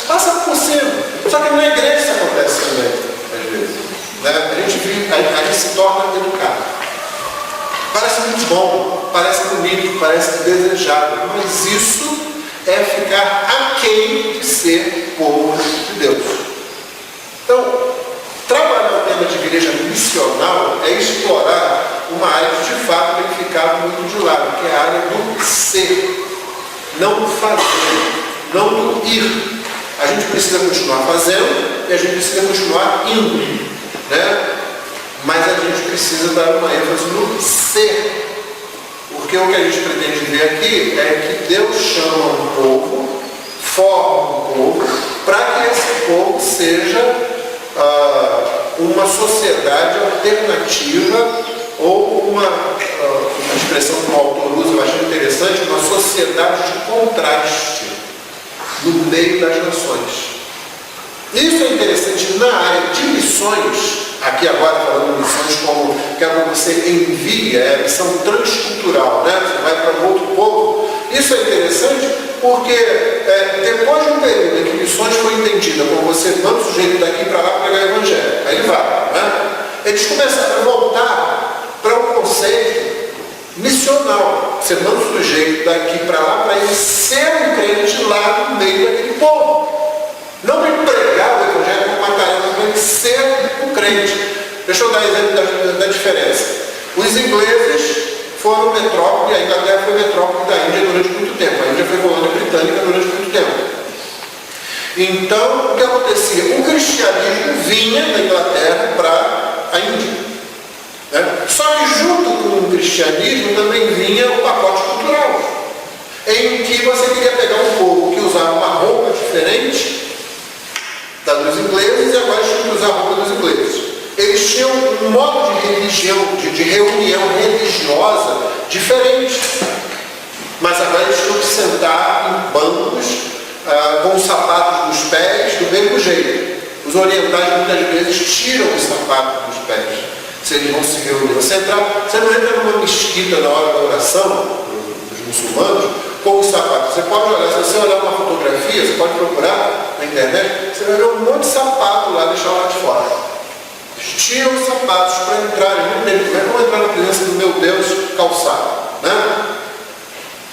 Speaker 3: Passa por cima. Só que na igreja isso acontece também, às vezes. Né? A gente se torna educado. Parece muito bom, parece bonito, parece desejado, mas isso é ficar aquém de ser povo de Deus. Então, trabalhar o tema de igreja missional é explorar uma área que de fato tem ficado muito de lado, que é a área do ser, não do fazer, não do ir. A gente precisa continuar fazendo e a gente precisa continuar indo, né? Mas a gente precisa dar uma ênfase no ser. Porque o que a gente pretende ver aqui é que Deus chama um povo, forma um povo, para que esse povo seja uma sociedade alternativa ou uma expressão que o autor usa, eu achei interessante, uma sociedade de contraste no meio das nações. Isso é interessante na área de missões, aqui agora falando de missões como quero que você envie, é a missão transcultural, né? Você vai para um outro povo. Isso é interessante porque depois de um período em que missões foi entendida como você manda o sujeito daqui para lá para pregar o evangelho, aí ele vai, né? Eles começaram a voltar para um conceito missional. Você manda o sujeito daqui para lá para ele ser um crente lá no meio daquele povo. Não para pregar o evangelho como uma tarefa, para ele ser um crente. Deixa eu dar exemplo da diferença. Os ingleses foram metrópole, a Inglaterra foi metrópole da Índia durante muito tempo. A Índia foi colônia britânica durante muito tempo. Então, o que acontecia? O cristianismo vinha da Inglaterra para a Índia. Só que junto com o cristianismo também vinha o pacote cultural, em que você queria pegar um povo que usava uma roupa diferente da dos ingleses e agora tinha que usar a roupa dos ingleses. Eles tinham um modo de religião, de reunião religiosa diferente, mas agora eles tinham que sentar em bancos com os sapatos nos pés do mesmo jeito. Os orientais muitas vezes tiram os sapatos dos pés. Se eles vão se reunir. Você não entra numa mesquita na hora da oração, dos muçulmanos, com os sapatos. Você pode olhar, se você olhar uma fotografia, você pode procurar na internet, você vai ver um monte de sapato lá, deixar lá de fora. Eles tiram os sapatos para entrarem no templo. Não é como entrar na presença do meu Deus calçado. Né?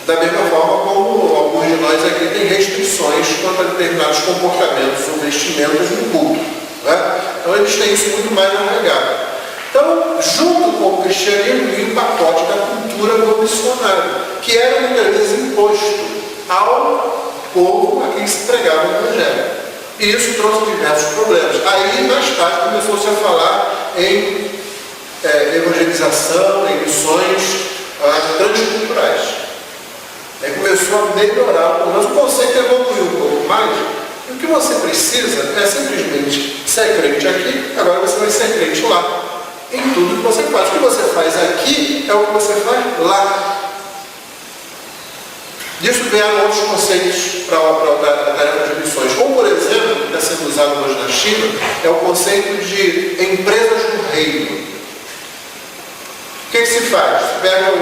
Speaker 3: Da mesma forma como alguns de nós aqui têm restrições quanto a determinados comportamentos ou vestimentas no culto. Né? Então eles têm isso muito mais arraigado. Então, junto com o cristianismo, vinha o pacote da cultura do missionário, que era muitas vezes imposto ao povo a quem se pregava o evangelho. E isso trouxe diversos problemas. Aí, mais tarde, começou-se a falar em evangelização, em missões transculturais. Aí começou a melhorar, mas o conceito evoluiu um pouco mais. E o que você precisa é simplesmente ser crente aqui, agora você vai ser crente lá. Em tudo que você faz. O que você faz aqui é o que você faz lá. Disso vieram outros conceitos para a tarefa de missões. Como, por exemplo, que está sendo usado hoje na China, é o conceito de empresas do reino. O que se faz? Você pega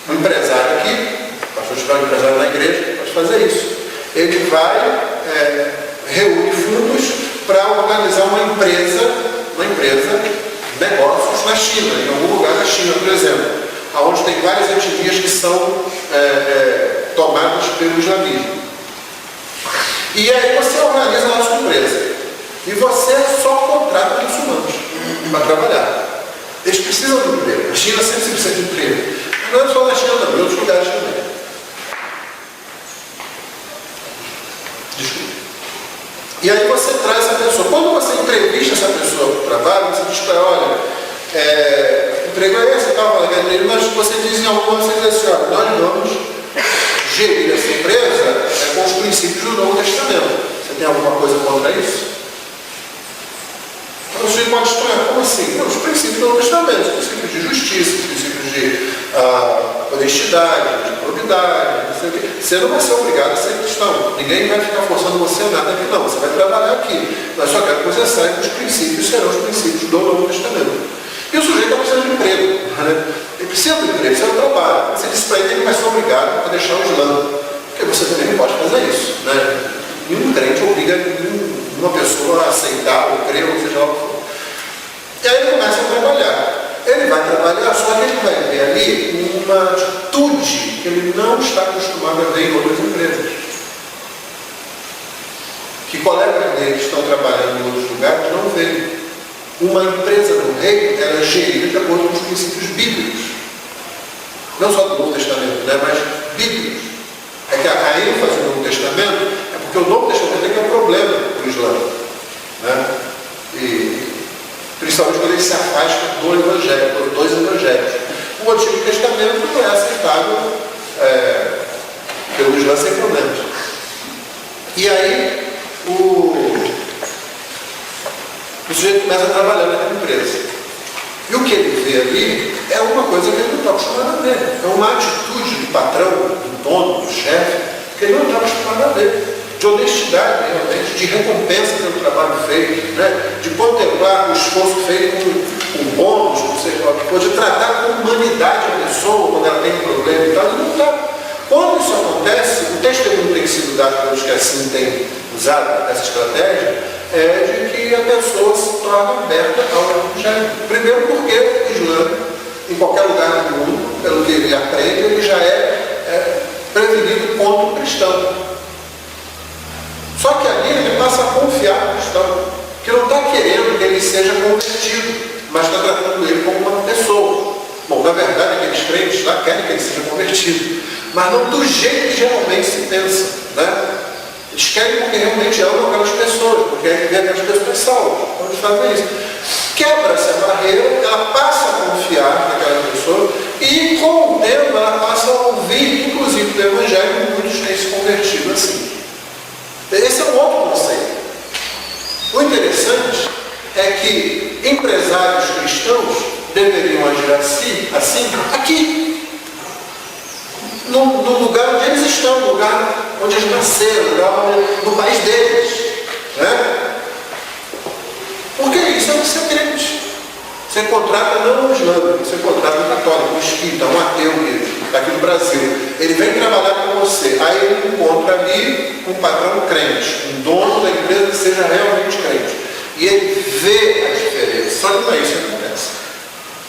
Speaker 3: um empresário aqui, o pastor tiver um empresário na igreja, pode fazer isso. Ele vai, reúne fundos para organizar uma empresa, negócios na China, em algum lugar da China, por exemplo. onde tem várias etnias que são tomadas pelo islamismo. E aí você organiza a sua empresa. E você só contrata muçulmanos para trabalhar. Eles precisam de emprego. A China sempre precisa de emprego. Não é só na China, não, em outros lugares também. Desculpa. E aí você traz essa pessoa. Quando você entrevista essa pessoa para o trabalho, você diz para ela, olha, emprego é esse, mas você diz em alguma coisa assim, olha, nós vamos gerir essa empresa com os princípios do Novo Testamento. Você tem alguma coisa contra isso? Então, você pode estranhar, como assim? Não, os princípios do Novo Testamento, os princípios de justiça, os princípios de honestidade, de probidade, não sei o quê. Você não vai ser obrigado a ser cristão. Ninguém vai ficar forçando você a nada aqui, não. Você vai trabalhar aqui. Mas só quero que você saiba que os princípios serão os princípios do Novo Testamento. E o sujeito está precisando de emprego. Né? Ele precisa de emprego, precisa de trabalho. Você disse para ele que ele vai ser obrigado a deixar o Islã. Porque você também não pode fazer isso. Né? Nenhum crente obriga uma pessoa a aceitar ou crer, ou seja lá o que for. E aí ele começa a trabalhar. Ele vai trabalhar, só que ele vai ver ali uma atitude que ele não está acostumado a ver em outras empresas. Que colegas dele que estão trabalhando em outros lugares não veem. Uma empresa do reino, ela é gerida de acordo com os princípios bíblicos. Não só do Novo Testamento, né, mas bíblicos. É que a ênfase do Novo Testamento é porque o Novo Testamento é que é um problema do Islã. Né? E principalmente quando ele se afasta do Evangelho, dos dois Evangelhos. O Antigo Testamento não é aceitável pelo Islã sem problemas. E aí, o sujeito começa a trabalhar naquela empresa. E o que ele vê ali é uma coisa que ele não está acostumado a ver. É uma atitude do patrão, do dono, do chefe, que ele não está acostumado a ver. De honestidade, realmente, de recompensa pelo trabalho feito, né? De contemplar o esforço feito com bônus, ou seja, de tratar com humanidade a pessoa quando ela tem um problema e tal. Ele não está. Quando isso acontece, o testemunho tem sido dado pelos que assim têm usado essa estratégia, é de que a pessoa se torna aberta ao Evangelho. Primeiro porque o Islã, em qualquer lugar do mundo, pelo que ele aprende, ele já é prevenido contra o cristão. Só que ali ele passa a confiar no cristão, que não está querendo que ele seja convertido, mas está tratando ele como uma pessoa. Bom, na verdade, aqueles crentes lá querem que ele seja convertido, mas não do jeito que geralmente se pensa, né? Eles querem porque realmente amam aquelas pessoas, porque aquelas pessoas salvas. Então eles fazem isso. Quebra-se a barreira, ela passa a confiar naquela pessoa e com o tempo ela passa a ouvir, inclusive do Evangelho, muitos têm se convertido assim. Esse é um outro conceito. O interessante é que empresários cristãos deveriam agir assim aqui, no lugar onde eles estão, no lugar onde eles nasceram, no país deles. Né? Porque isso é você crente. Você contrata não um islâmico, você contrata um católico, um espírita, um ateu daqui do Brasil. Ele vem trabalhar com você. Aí ele encontra ali um patrão crente, um dono da empresa que seja realmente crente. E ele vê a diferença. Só que não é isso que acontece.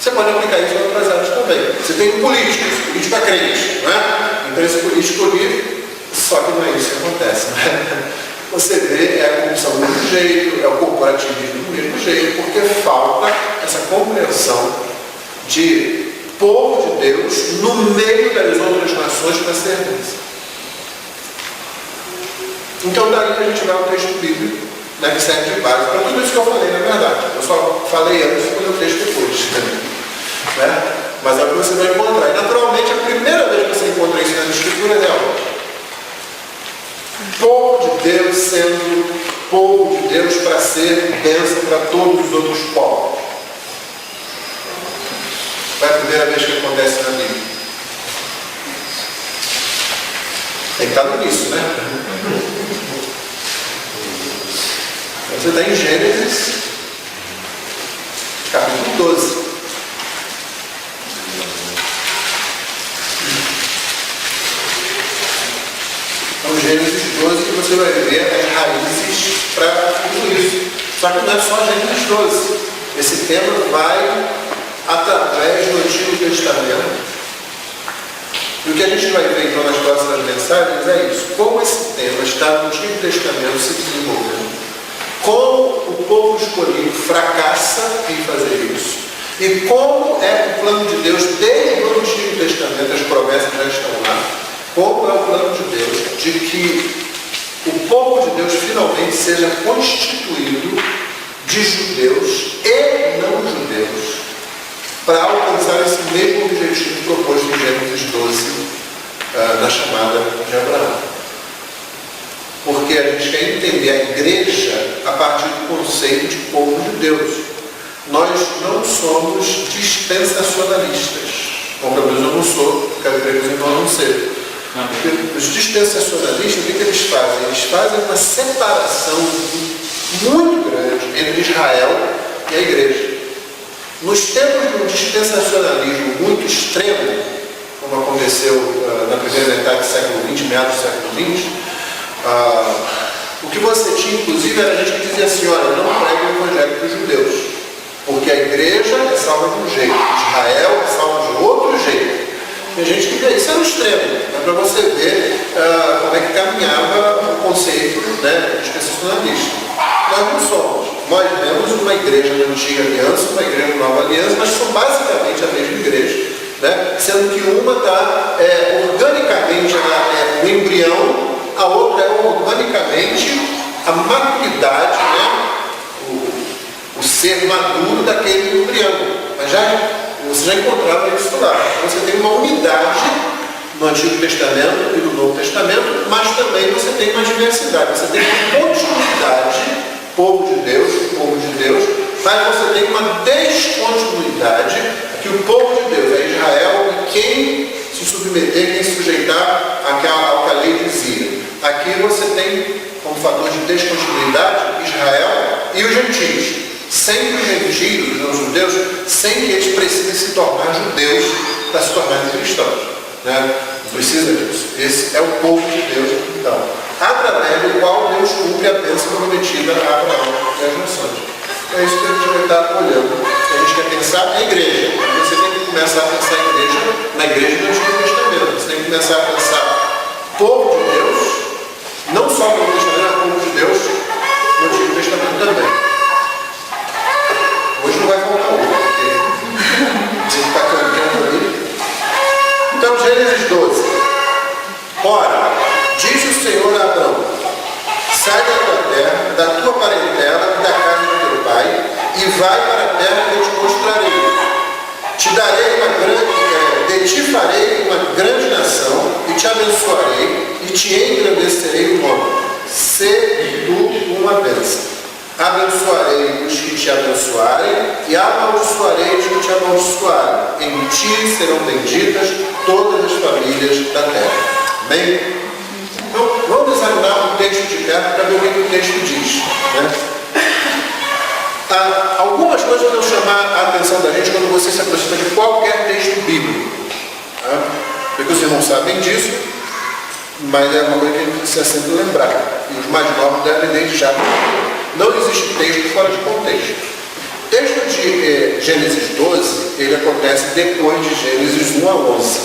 Speaker 3: Você pode aplicar isso em outras áreas também. Você tem um político, esse político é crente, né? Então esse político ali, só que não é isso que acontece, né? Você vê, a corrupção do mesmo jeito, o corporativismo do mesmo jeito, porque falta essa compreensão de povo de Deus no meio das outras nações para serviço. Então daí a gente vai ao texto bíblico, né, que serve de base para tudo isso que eu falei, na verdade. Eu só falei antes e o texto depois. Né? Mas é o que você vai encontrar. E naturalmente a primeira vez que você encontra isso nas escrituras é onde? Povo de Deus sendo povo de Deus para ser bênção para todos os outros povos. Foi a primeira vez que acontece na Bíblia. Tem que estar no início, né? Você está em Gênesis, capítulo 12. Então, Gênesis 12, que você vai ver as raízes para tudo isso. Só que não é só Gênesis 12. Esse tema vai através do Antigo Testamento E o que a gente vai ver então nas próximas mensagens é isso. Como esse tema está no Antigo Testamento se desenvolvendo. Como o povo escolhido fracassa em fazer isso. E como é o plano de Deus desde o Antigo Testamento, as promessas já estão lá. Como é o plano de Deus de que o povo de Deus finalmente seja constituído de judeus e não judeus, para alcançar esse mesmo objetivo proposto em Gênesis 12, na chamada de Abraão. Porque a gente quer entender a igreja a partir do conceito de povo de Deus. Nós não somos dispensacionalistas. Bom, pelo menos eu não sou, quero crer que os irmãos não sejam. Os dispensacionalistas, o que eles fazem? Eles fazem uma separação muito grande entre Israel e a igreja. Nos tempos de um dispensacionalismo muito extremo, como aconteceu na primeira metade do século XX, meados do século XX, o que você tinha, inclusive, era gente que dizia assim, olha, não pregue o evangelho para os judeus, porque a igreja é salva de um jeito, Israel é salva de outro jeito. Tem gente que vê, isso era um extremo, para você ver como é que caminhava o conceito, né, dispensacionalista. Nós não somos. Nós temos uma igreja na Antiga Aliança, uma igreja na Nova Aliança, mas são basicamente a mesma igreja, né? Sendo que uma está organicamente no embrião, a outra é organicamente a maturidade, né? O ser maduro daquele embrião. Mas você já encontrava isso lá. Você tem uma unidade no Antigo Testamento e no Novo Testamento, mas também você tem uma diversidade. Você tem uma continuidade, povo de Deus, mas você tem uma descontinuidade que o povo de Deus é Israel e quem se submeter, quem se sujeitar ao que a lei dizia. Aqui você tem, como fator de descontinuidade, Israel e os gentios. Sem os gentios, os judeus, sem que eles precisem se tornar judeus para se tornarem cristãos. Né? Não precisa disso. Esse é o povo de Deus, então, através do qual Deus cumpre a bênção prometida a Abraão e às nações. É isso que a gente vai estar olhando. A gente quer pensar na igreja. Você tem que começar a pensar na igreja do Antigo Testamento. Você tem que começar a pensar povo de Deus, não só no Novo Testamento, mas povo de Deus no Antigo Testamento também. Hoje não vai faltar outro, porque você está caminhando ali. Então, Gênesis 12. Ora, disse o Senhor a Abraão: sai da tua terra, da tua parentela e da casa do teu pai, e vai para a terra que eu te mostrarei. Te darei de ti farei uma grande nação, e te abençoarei, e te engrandecerei o nome. Sê tu uma bênção. Abençoarei os que te abençoarem, e amaldiçoarei os que te amaldiçoarem. Em ti serão benditas todas as famílias da terra. Amém? Então, vamos examinar o texto de perto para ver o que o texto diz. Né? Algumas coisas vão chamar a atenção da gente quando você se aproxima de qualquer texto bíblico. Tá? Porque os irmãos sabem disso, mas é uma coisa que a gente precisa sempre lembrar. E os mais novos devem desde já. Não existe texto fora de contexto. O texto de Gênesis 12, ele acontece depois de Gênesis 1 a 11.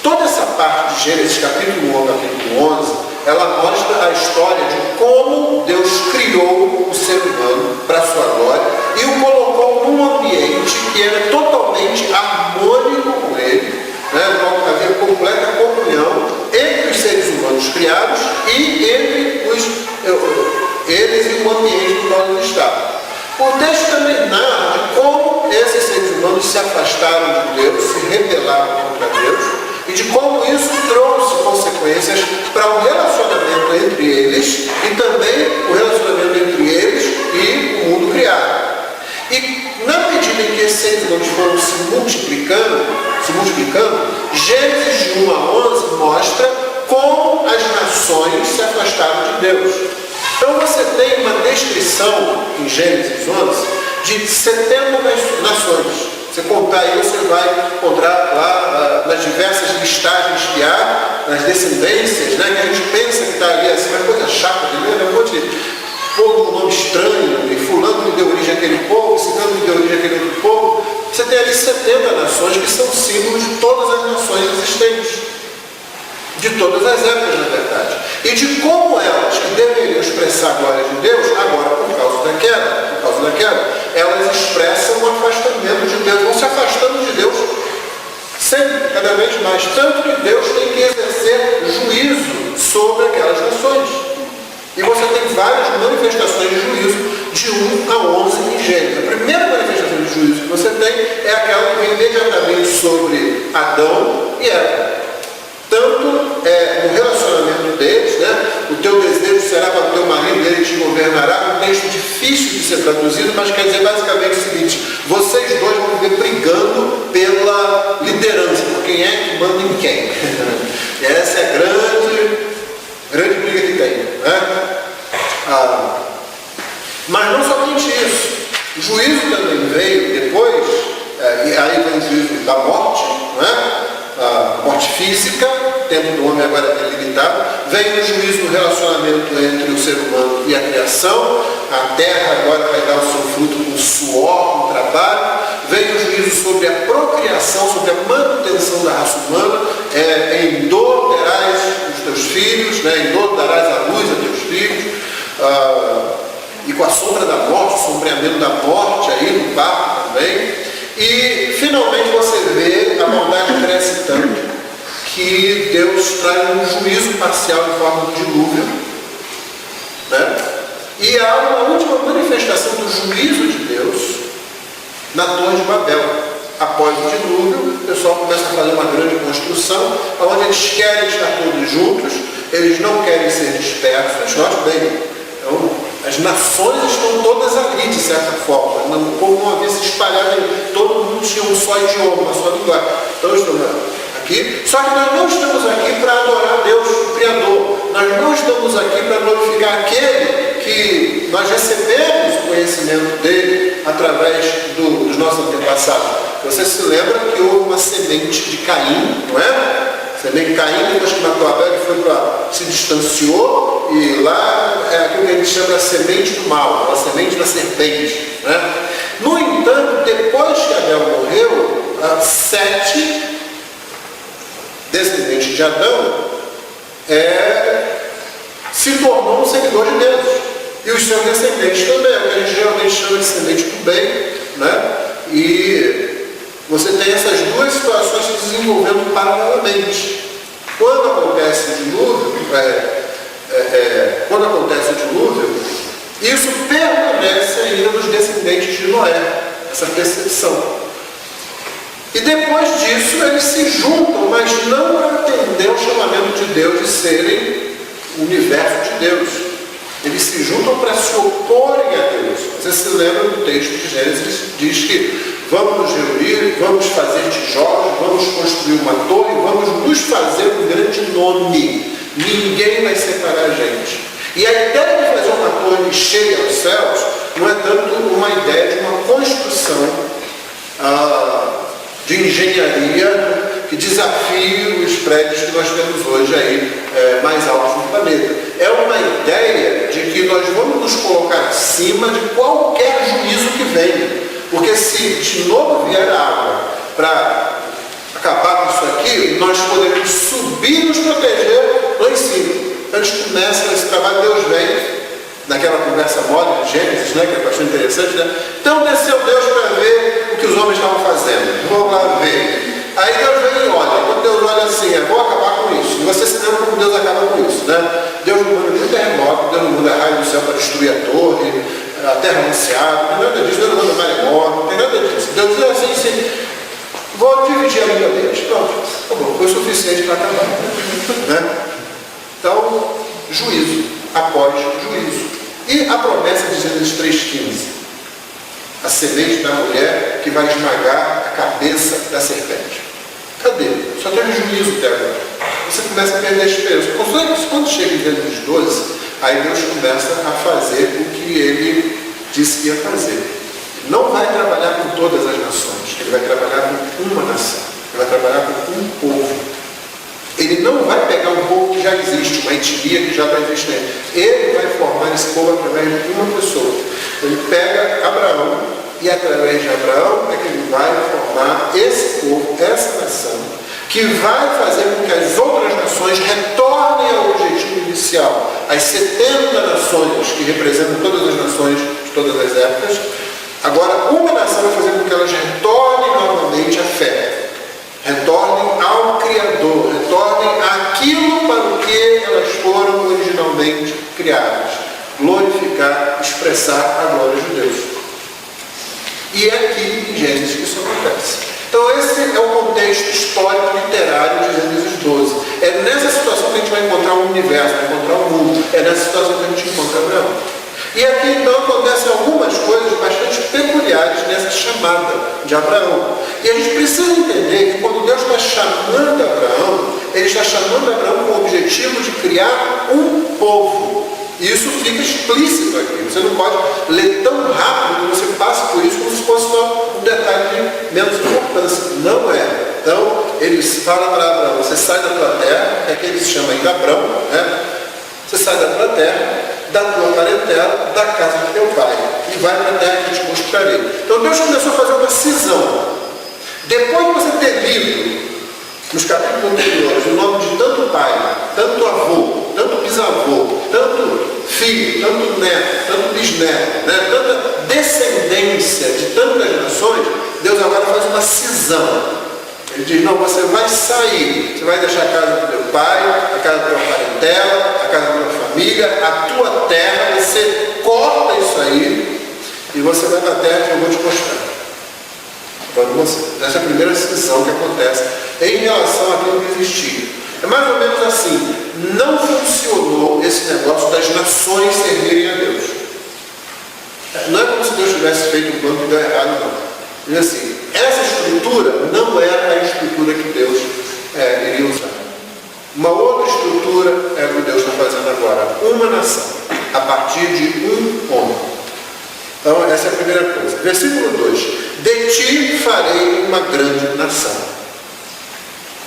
Speaker 3: Toda essa parte de Gênesis, capítulo 1 ao capítulo 11, ela mostra a história de como Deus criou o ser humano para a sua glória e o colocou num ambiente que era totalmente harmônico com ele, né? Havia completa comunhão entre os seres humanos criados e entre eles e o ambiente no qual eles estavam. O texto também narra de como esses seres humanos se afastaram de Deus, se rebelaram contra Deus, e de como isso trouxe consequências para o relacionamento entre eles e também o relacionamento entre eles e o mundo criado. E na medida em que esses seres humanos foram se multiplicando, Gênesis de 1 a 11 mostra como as nações se afastaram de Deus. Então você tem uma descrição em Gênesis 11 de 70 nações. Você contar aí, você vai encontrar lá nas diversas listagens que há, nas descendências, né, que a gente pensa que está ali assim, uma coisa chata, né? Um monte de povo com nome estranho, e fulano que deu origem àquele povo, ciclano que deu origem àquele outro povo. Você tem ali 70 nações que são símbolos de todas as nações existentes. de todas as épocas, na verdade, e de como elas, que deveriam expressar a glória de Deus, agora por causa da queda, elas expressam o afastamento de Deus, vão se afastando de Deus sempre, cada vez mais, tanto que Deus tem que exercer juízo sobre aquelas nações. E você tem várias manifestações de juízo, de 1 a 11 em Gênesis. A primeira manifestação de juízo que você tem é aquela que vem imediatamente sobre Adão e Eva. Tanto no relacionamento deles, né? O teu desejo será para o teu marido, ele te governará. Um texto difícil de ser traduzido, mas quer dizer basicamente o seguinte: vocês dois vão viver brigando pela liderança, por quem é que manda em quem. Essa é a grande briga que tem, né? Mas não somente isso, o juízo também veio depois, e aí vem o juízo da morte, né? A morte física, o tempo do homem agora é limitado, vem o juízo no relacionamento entre o ser humano e a criação, a terra agora vai dar o seu fruto com suor, com trabalho, vem o juízo sobre a procriação, sobre a manutenção da raça humana, em dor terás os teus filhos, né? Em dor darás a luz a teus filhos, e com a sombra da morte, o sombreamento da morte aí no barco também. E finalmente você vê a maldade cresce tanto que Deus traz um juízo parcial em forma de dilúvio, né? E há uma última manifestação do juízo de Deus na Torre de Babel. Após o dilúvio, o pessoal começa a fazer uma grande construção, onde eles querem estar todos juntos, eles não querem ser dispersos. Note bem, então, as nações estão todas ali, de certa forma. O povo não havia se espalhado, todo mundo tinha um só idioma, uma só linguagem. Então, estamos aqui. Só que nós não estamos aqui para adorar Deus, o Criador. Nós não estamos aqui para glorificar aquele que nós recebemos o conhecimento dele através dos nossos antepassados. Você se lembra que houve uma semente de Caim, não é? Semente de Caim, depois que matou Abel, ele foi se distanciou, e lá é aquilo que a gente chama de semente do mal, a semente da serpente, né? No entanto, depois que Abel morreu, Sete, descendente de Adão, se tornou um seguidor de Deus. E os seus descendentes também, o que a gente geralmente chama de descendente do bem, né? E você tem essas duas situações se desenvolvendo paralelamente. Quando acontece o dilúvio, isso permanece ainda nos descendentes de Noé, essa percepção. E depois disso eles se juntam, mas não para atender ao chamamento de Deus de serem o universo de Deus. Eles se juntam para se oporem a Deus. Você se lembra do texto de Gênesis, diz que vamos nos reunir, vamos fazer tijolos, vamos construir uma torre, vamos nos fazer um grande nome. Ninguém vai separar a gente. E a ideia de fazer uma torre cheia aos céus não é tanto uma ideia de uma construção de engenharia que desafie os prédios que nós temos hoje aí mais altos no planeta. É uma ideia de que nós vamos nos colocar acima de qualquer juízo que venha. Porque se de novo vier a água para acabar com isso aqui, nós poderemos subir e nos proteger lá em cima. Então a gente começa esse trabalho, Deus vem, naquela conversa mole de Gênesis, né, que é bastante interessante, né? Então desceu Deus para ver o que os homens estavam fazendo. Vamos lá ver. Aí Deus vem e olha. Quando Deus olha assim, vou acabar com isso. E você se lembra como Deus acaba com isso, né? Deus não manda nenhum terremoto, Deus não manda raio do céu para destruir a torre, a terra anunciada, não tem nada disso, Deus não manda maremoto, não tem nada disso. Deus diz assim, vou dividir a vida deles. Pronto, tá bom, foi o suficiente para acabar. Né? Então, juízo após juízo. E a promessa de Gênesis 3,15. A semente da mulher que vai esmagar a cabeça da serpente. Cadê? Só teve juízo até agora. Você começa a perder a esperança. Quando chega em Gênesis 12, aí Deus começa a fazer o que ele disse que ia fazer. Ele não vai trabalhar com todas as nações. Ele vai trabalhar com uma nação. Ele vai trabalhar com um povo. Ele não vai pegar um povo que já existe, uma etnia que já está existindo. Ele vai formar esse povo através de uma pessoa. Ele pega Abraão e através de Abraão é que ele vai formar esse povo, essa nação, que vai fazer com que as outras nações nações retornem ao objetivo inicial, as 70 nações que representam todas as nações de todas as épocas. Agora, uma nação vai fazer com que elas retornem novamente à fé, retornem ao Criador, retornem àquilo para o que elas foram originalmente criadas: glorificar, expressar a glória de Deus. E é aqui em Gênesis que isso acontece. Então esse é o contexto histórico literário de Gênesis 12. É nessa situação que a gente vai encontrar o universo, vai encontrar o mundo. É nessa situação que a gente encontra Abraão. E aqui então acontecem algumas coisas bastante peculiares nessa chamada de Abraão. E a gente precisa entender que quando Deus está chamando Abraão, Ele está chamando Abraão com o objetivo de criar um povo. E isso fica explícito aqui. Você não pode ler tão rápido que você passe por isso como se fosse só um detalhe de menos importância. Não é. Então, ele fala para Abraão: você sai da tua terra, é que ele se chama ainda Abraão, né? Você sai da tua terra, da tua parentela, da casa do teu pai, e vai para a terra que eu te mostrarei. Então, Deus começou a fazer uma cisão. Depois de você ter lido nos capítulos anteriores o nome de tanto pai, tanto avô, tanto bisavô, tanto filho, tanto neto, tanto bisneto, né? Tanta descendência de tantas nações, Deus agora faz uma cisão. Ele diz: não, você vai sair, você vai deixar a casa do teu pai, a casa da tua parentela, a casa da tua família, a tua terra, você corta isso aí e você vai para a terra que eu vou te mostrar. Essa é a primeira cisão que acontece em relação àquilo que existia. É mais ou menos assim: não funcionou esse negócio das nações servirem a Deus. Não é como se Deus tivesse feito um plano que deu errado, não. Diz assim: essa estrutura não era a estrutura que Deus iria usar. Uma outra estrutura é o que Deus está fazendo agora. Uma nação, a partir de um homem. Então, essa é a primeira coisa. Versículo 2: de ti farei uma grande nação.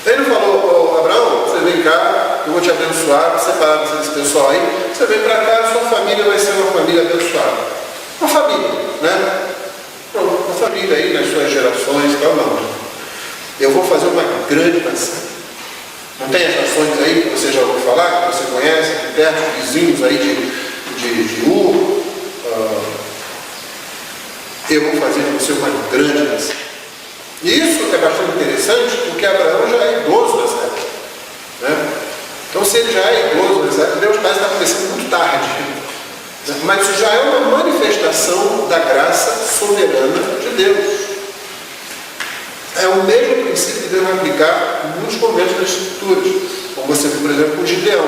Speaker 3: Ele não falou: Abraão, você vem cá, eu vou te abençoar, vou separar esse pessoal aí, você vem para cá, sua família vai ser uma família abençoada. Uma família, né? Uma família aí nas suas gerações, não. Eu vou fazer uma grande nação. Não tem as nações aí que você já ouviu falar, que você conhece, perto, vizinhos aí de Ur. Eu vou fazer de você uma grande nação. E isso é bastante interessante, porque Abraão já é idoso nessa época, né? Então, se ele já é idoso nessa época, Deus parece estar começando muito tarde. Mas isso já é uma manifestação da graça soberana de Deus. É o mesmo princípio que Deus vai aplicar em muitos momentos das Escrituras. Como você viu, por exemplo, com Gideão.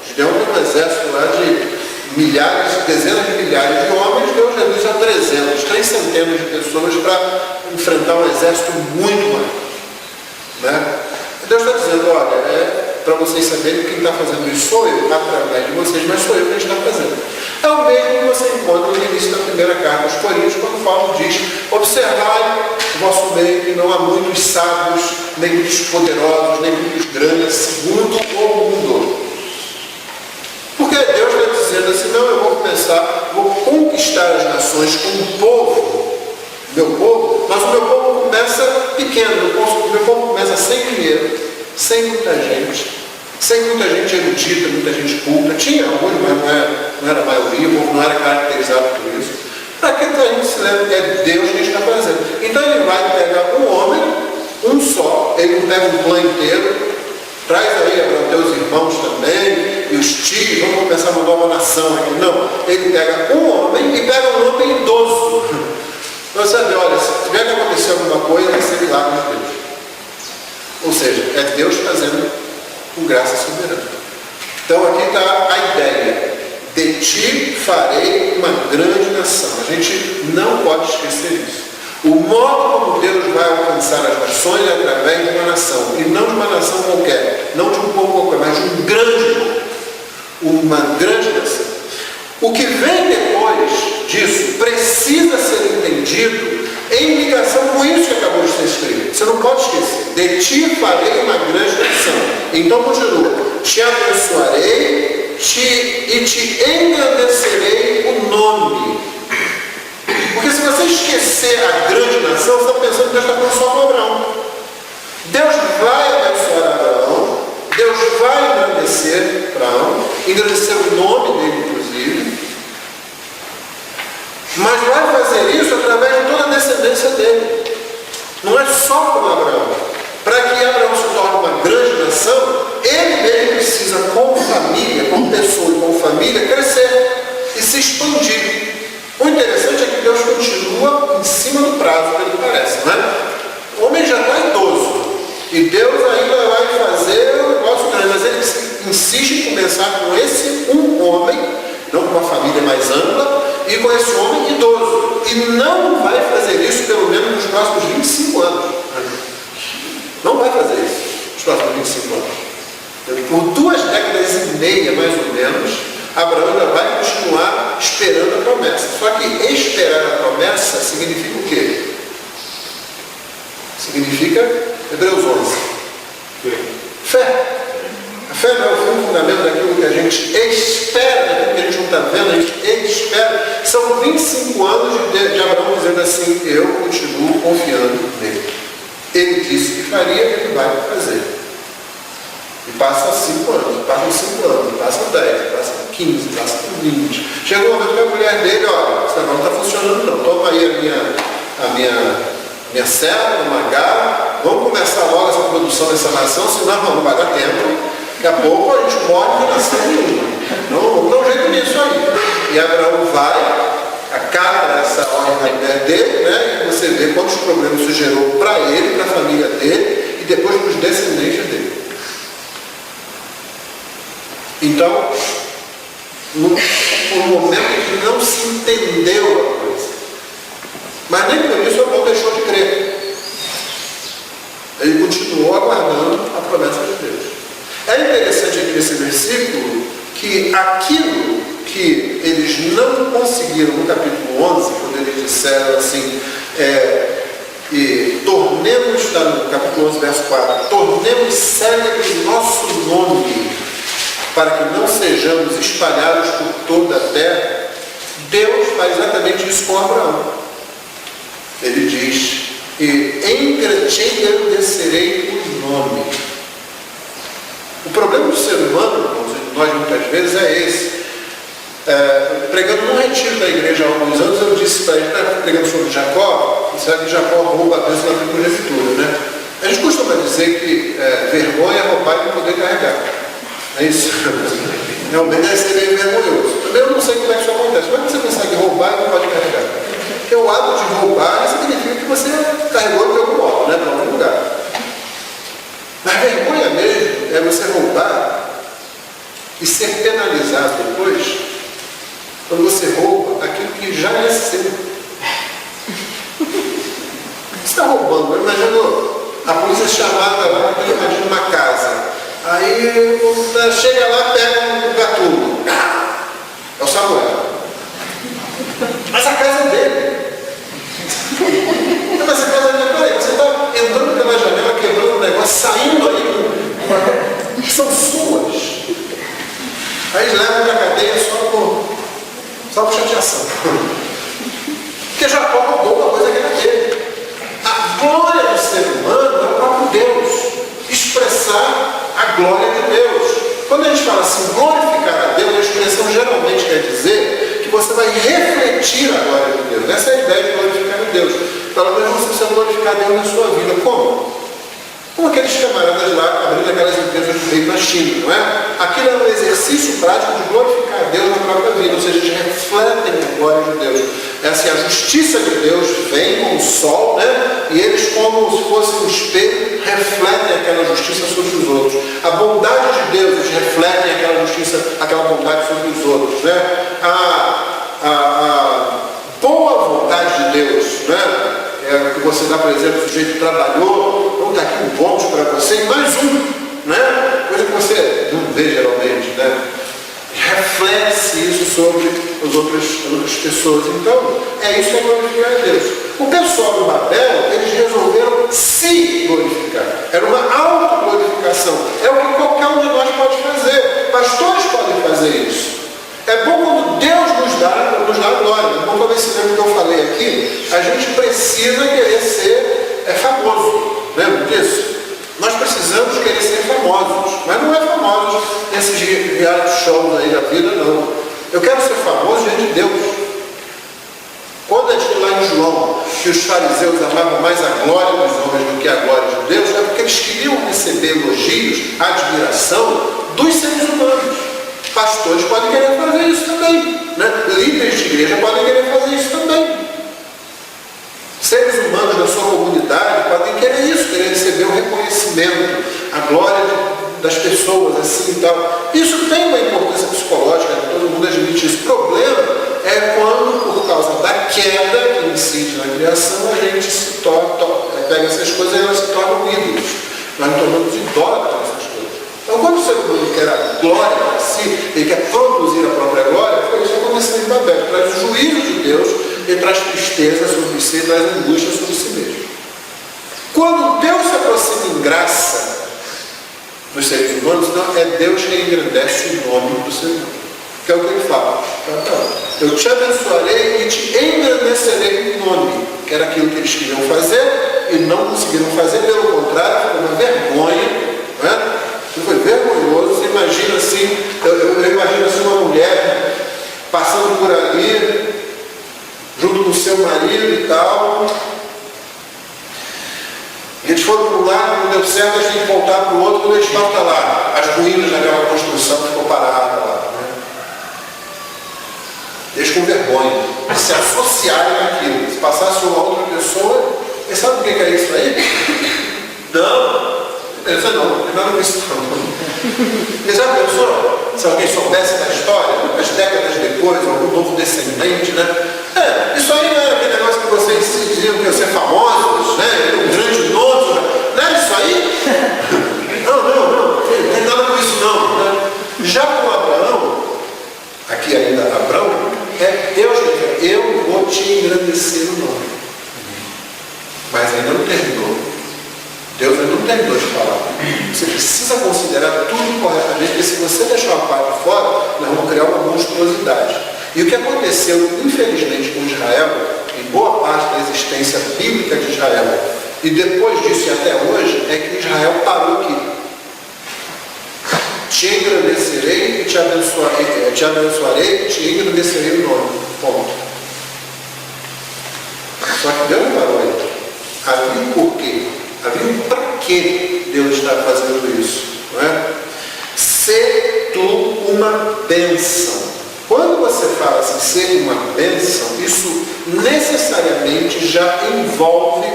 Speaker 3: Gideão tem um exército lá de milhares, dezenas de milhares de homens. Deus reduz a 300, 3 centenas de pessoas para enfrentar um exército muito maior, né? Deus está dizendo: olha, para vocês saberem que quem está fazendo isso sou eu, através de vocês, mas sou eu quem está fazendo. É o mesmo que você encontra no início da primeira carta aos Coríntios, quando Paulo diz: observai o vosso meio que não há muitos sábios, nem muitos poderosos, nem muitos grandes, segundo o mundo. Porque Deus está dizendo assim: não, eu vou começar, vou conquistar as nações como um povo, meu povo, mas o meu povo começa pequeno, o meu povo começa sem dinheiro, sem muita gente erudita, muita gente culta. Tinha alguns, mas não era a maioria, o povo não era caracterizado por isso. Para que a gente se lembra que é Deus que está fazendo? Então ele vai pegar um homem, um só, ele não pega um clã inteiro, traz aí para teus irmãos também, e os tios, vamos começar uma nova nação aqui. Não, ele pega um homem e pega um homem idoso. Você sabe, olha, se tiver que acontecer alguma coisa, vai ser milagre de Deus. Ou seja, é Deus fazendo com graça soberana. Então aqui está a ideia: de ti farei uma grande nação. A gente não pode esquecer isso. O modo como Deus vai alcançar as nações é através de uma nação, e não de uma nação qualquer, não de um povo qualquer, mas de um grande povo, uma grande nação. O que vem depois disso precisa ser entendido em ligação com isso que acabou de ser escrito. Você não pode esquecer: de ti farei uma grande nação. Então continua: te abençoarei e te engrandecerei o nome. Porque se você esquecer a grande nação, você está pensando que Deus está falando só com Abraão. Deus vai abençoar Abraão, Deus vai engrandecer Abraão, engrandecer o nome dele, inclusive, mas vai fazer isso através de toda a descendência dele. Não é só com Abraão. Para que Abraão se torne uma grande nação, ele mesmo precisa, como família, como pessoa e como família, crescer e se expandir. O interessante é que Deus continua em cima do prazo, pelo que parece, né? O homem já está idoso. E Deus ainda vai fazer o negócio grande, mas ele insiste em começar com esse homem, não com uma família mais ampla, e com esse homem idoso. E não vai fazer isso pelo menos nos próximos 25 anos. Não vai fazer isso nos próximos 25 anos. Por 2 décadas e meia, mais ou menos, Abraão ainda vai continuar esperando a promessa. Só que esperar a promessa significa o quê? Significa Hebreus 11. Fé. A fé não é o fundamento daquilo que a gente espera, daquilo que a gente não está vendo, a gente espera. São 25 anos de Abraão dizendo assim, eu continuo confiando nele. Ele disse que faria, ele vai fazer. E passa 5 anos, passam 5 anos, passam 10, passam 15, passam 20. Chega um momento que a mulher dele, olha, esse negócio não está funcionando não. Toma aí a minha serva, uma garra, vamos começar logo essa produção dessa nação, senão não vai dar tempo. Daqui a pouco a gente morre e nasce nenhuma. Então vamos dar um jeito nisso aí. E Abraão vai, acata essa ordem da mulher dele, né? E você vê quantos problemas isso gerou para ele, para a família dele e depois para os descendentes dele. Então, por um momento em que não se entendeu a coisa. Mas nem por isso Abraão deixou de crer. Ele continuou aguardando a promessa de Deus. É interessante aqui nesse versículo que aquilo que eles não conseguiram no capítulo 11, quando eles disseram assim, e tornemos, está no capítulo 11, verso 4, tornemos célebre nosso nome, para que não sejamos espalhados por toda a terra. Deus faz exatamente isso com Abraão. Ele diz, e engrandecerei o nome. O problema do ser humano, nós muitas vezes, é esse. Pregando num retiro da igreja há alguns anos, eu disse para ele, pregando sobre Jacó, e sabe que Jacó rouba a bênção na primogenitura, né? A gente costuma dizer que vergonha é roubar e não poder carregar. É isso? Realmente deve ser meio vergonhoso. Também eu não sei como é que isso acontece. Como é que você consegue roubar e não pode carregar? Porque o ato de roubar significa que você carregou de algum modo, né? Para algum lugar. Mas vergonha mesmo é você roubar e ser penalizado depois quando você rouba aquilo que já é seu. Você está roubando. Eu imagino a polícia chamada lá, imagina uma casa. Aí chega lá, pega um gatuno. É o Samuel. Mas a casa é dele. Mas a casa é dele. Peraí, você está entrando pela janela, quebrando um negócio, saindo aí. São suas. Aí eles levam para a cadeia só por chateação. Porque Jacó roubou uma coisa que era dele. A glória do ser humano é o próprio Deus. Expressar a glória de Deus. Quando a gente fala assim, glorificar a Deus, a expressão geralmente quer dizer que você vai refletir a glória de Deus. Essa é a ideia de glorificar a Deus. Pelo menos você precisa glorificar Deus na sua vida. Como? Como aqueles camaradas lá abrindo aquelas empresas de veio na China, não é? Aquilo é um exercício prático de glorificar a Deus na própria vida, ou seja, eles refletem a glória de Deus. Essa é a justiça de Deus, vem como o sol, né? E eles, como se fosse um espelho, refletem aquela justiça sobre os outros. A bondade de Deus, eles refletem aquela justiça, aquela bondade sobre os outros, né? A boa vontade de Deus, né? Que você dá, por exemplo, o sujeito trabalhou, vamos dar aqui um bônus para você, e mais um, né? Coisa que você não vê geralmente, né? Reflete isso sobre as outras pessoas. Então, é isso que é glorificar a Deus. O pessoal do Babel, eles resolveram se glorificar. Era uma autoglorificação. É o que qualquer um de nós pode fazer. Pastores podem fazer isso. É bom quando Deus nos dá glória. É bom talvez se lembra que eu falei aqui, a gente precisa querer ser famoso. Lembra disso? Nós Nós precisamos querer ser famosos, mas não é famosos nesses reality shows aí da vida, não. Eu quero ser famoso diante de Deus. Quando é dito lá em João que os fariseus amavam mais a glória dos homens do que a glória de Deus, é porque eles queriam receber elogios, admiração dos seres humanos. Pastores podem querer fazer isso também, né? Líderes de igreja podem querer fazer isso também. Seres humanos da sua comunidade podem querer isso, querer receber o reconhecimento, a glória das pessoas, assim e tal. Isso tem uma importância psicológica, todo mundo admite isso. O problema é quando, por causa da queda que incide na criação, a gente se pega essas coisas e elas se tornam ídolos. Nós nos tornamos idólatras dessas coisas. Então, quando o ser humano quer a glória para si, ele quer produzir a própria glória, foi isso que aconteceu em Babel. Traz o juízo de Deus, ele traz tristeza sobre si, traz angústia sobre si mesmo. Quando Deus se aproxima em graça dos seres humanos, então é Deus quem engrandece o nome do ser humano. Que é o que ele fala. Então, eu te abençoarei e te engrandecerei o nome. Que era aquilo que eles queriam fazer e não conseguiram fazer, pelo contrário, foi uma vergonha. Não é? Foi vergonhoso. Você imagina assim, eu imagino assim uma mulher passando por ali, junto com o seu marido e tal. E eles foram para um lado, não deu certo, eles têm que voltar para o outro, quando eles voltam lá, as ruínas daquela construção que ficou parada lá. Eles com vergonha de se associarem àquilo. Se passasse uma outra pessoa, e sabe o que é isso aí? Não, pensa não tem nada com isso não. Você já pensou? Se alguém soubesse da história, umas décadas depois, algum novo descendente, né? Isso aí não era aquele negócio que vocês se diziam que iam ser famosos, né? Um grande nome, não era isso aí? Não tem nada com isso não. Né? Já com Abraão, aqui ainda Abraão, Deus diz, eu vou te engrandecer o nome. Mas ainda não terminou. Deus ainda não terminou de falar. Você precisa considerar tudo corretamente, porque se você deixar a parte fora, nós vamos criar uma monstruosidade. E o que aconteceu, infelizmente, com Israel, em boa parte da existência bíblica de Israel, e depois disso e até hoje, é que Israel parou aqui. Te engrandecerei e te abençoarei e te engrandecerei o nome. Ponto. Só que Deus não parou aí. Havia um porquê. Havia um para que Deus está fazendo isso. Não é? Ser tu uma bênção. Quando você fala assim, ser uma bênção, isso necessariamente já envolve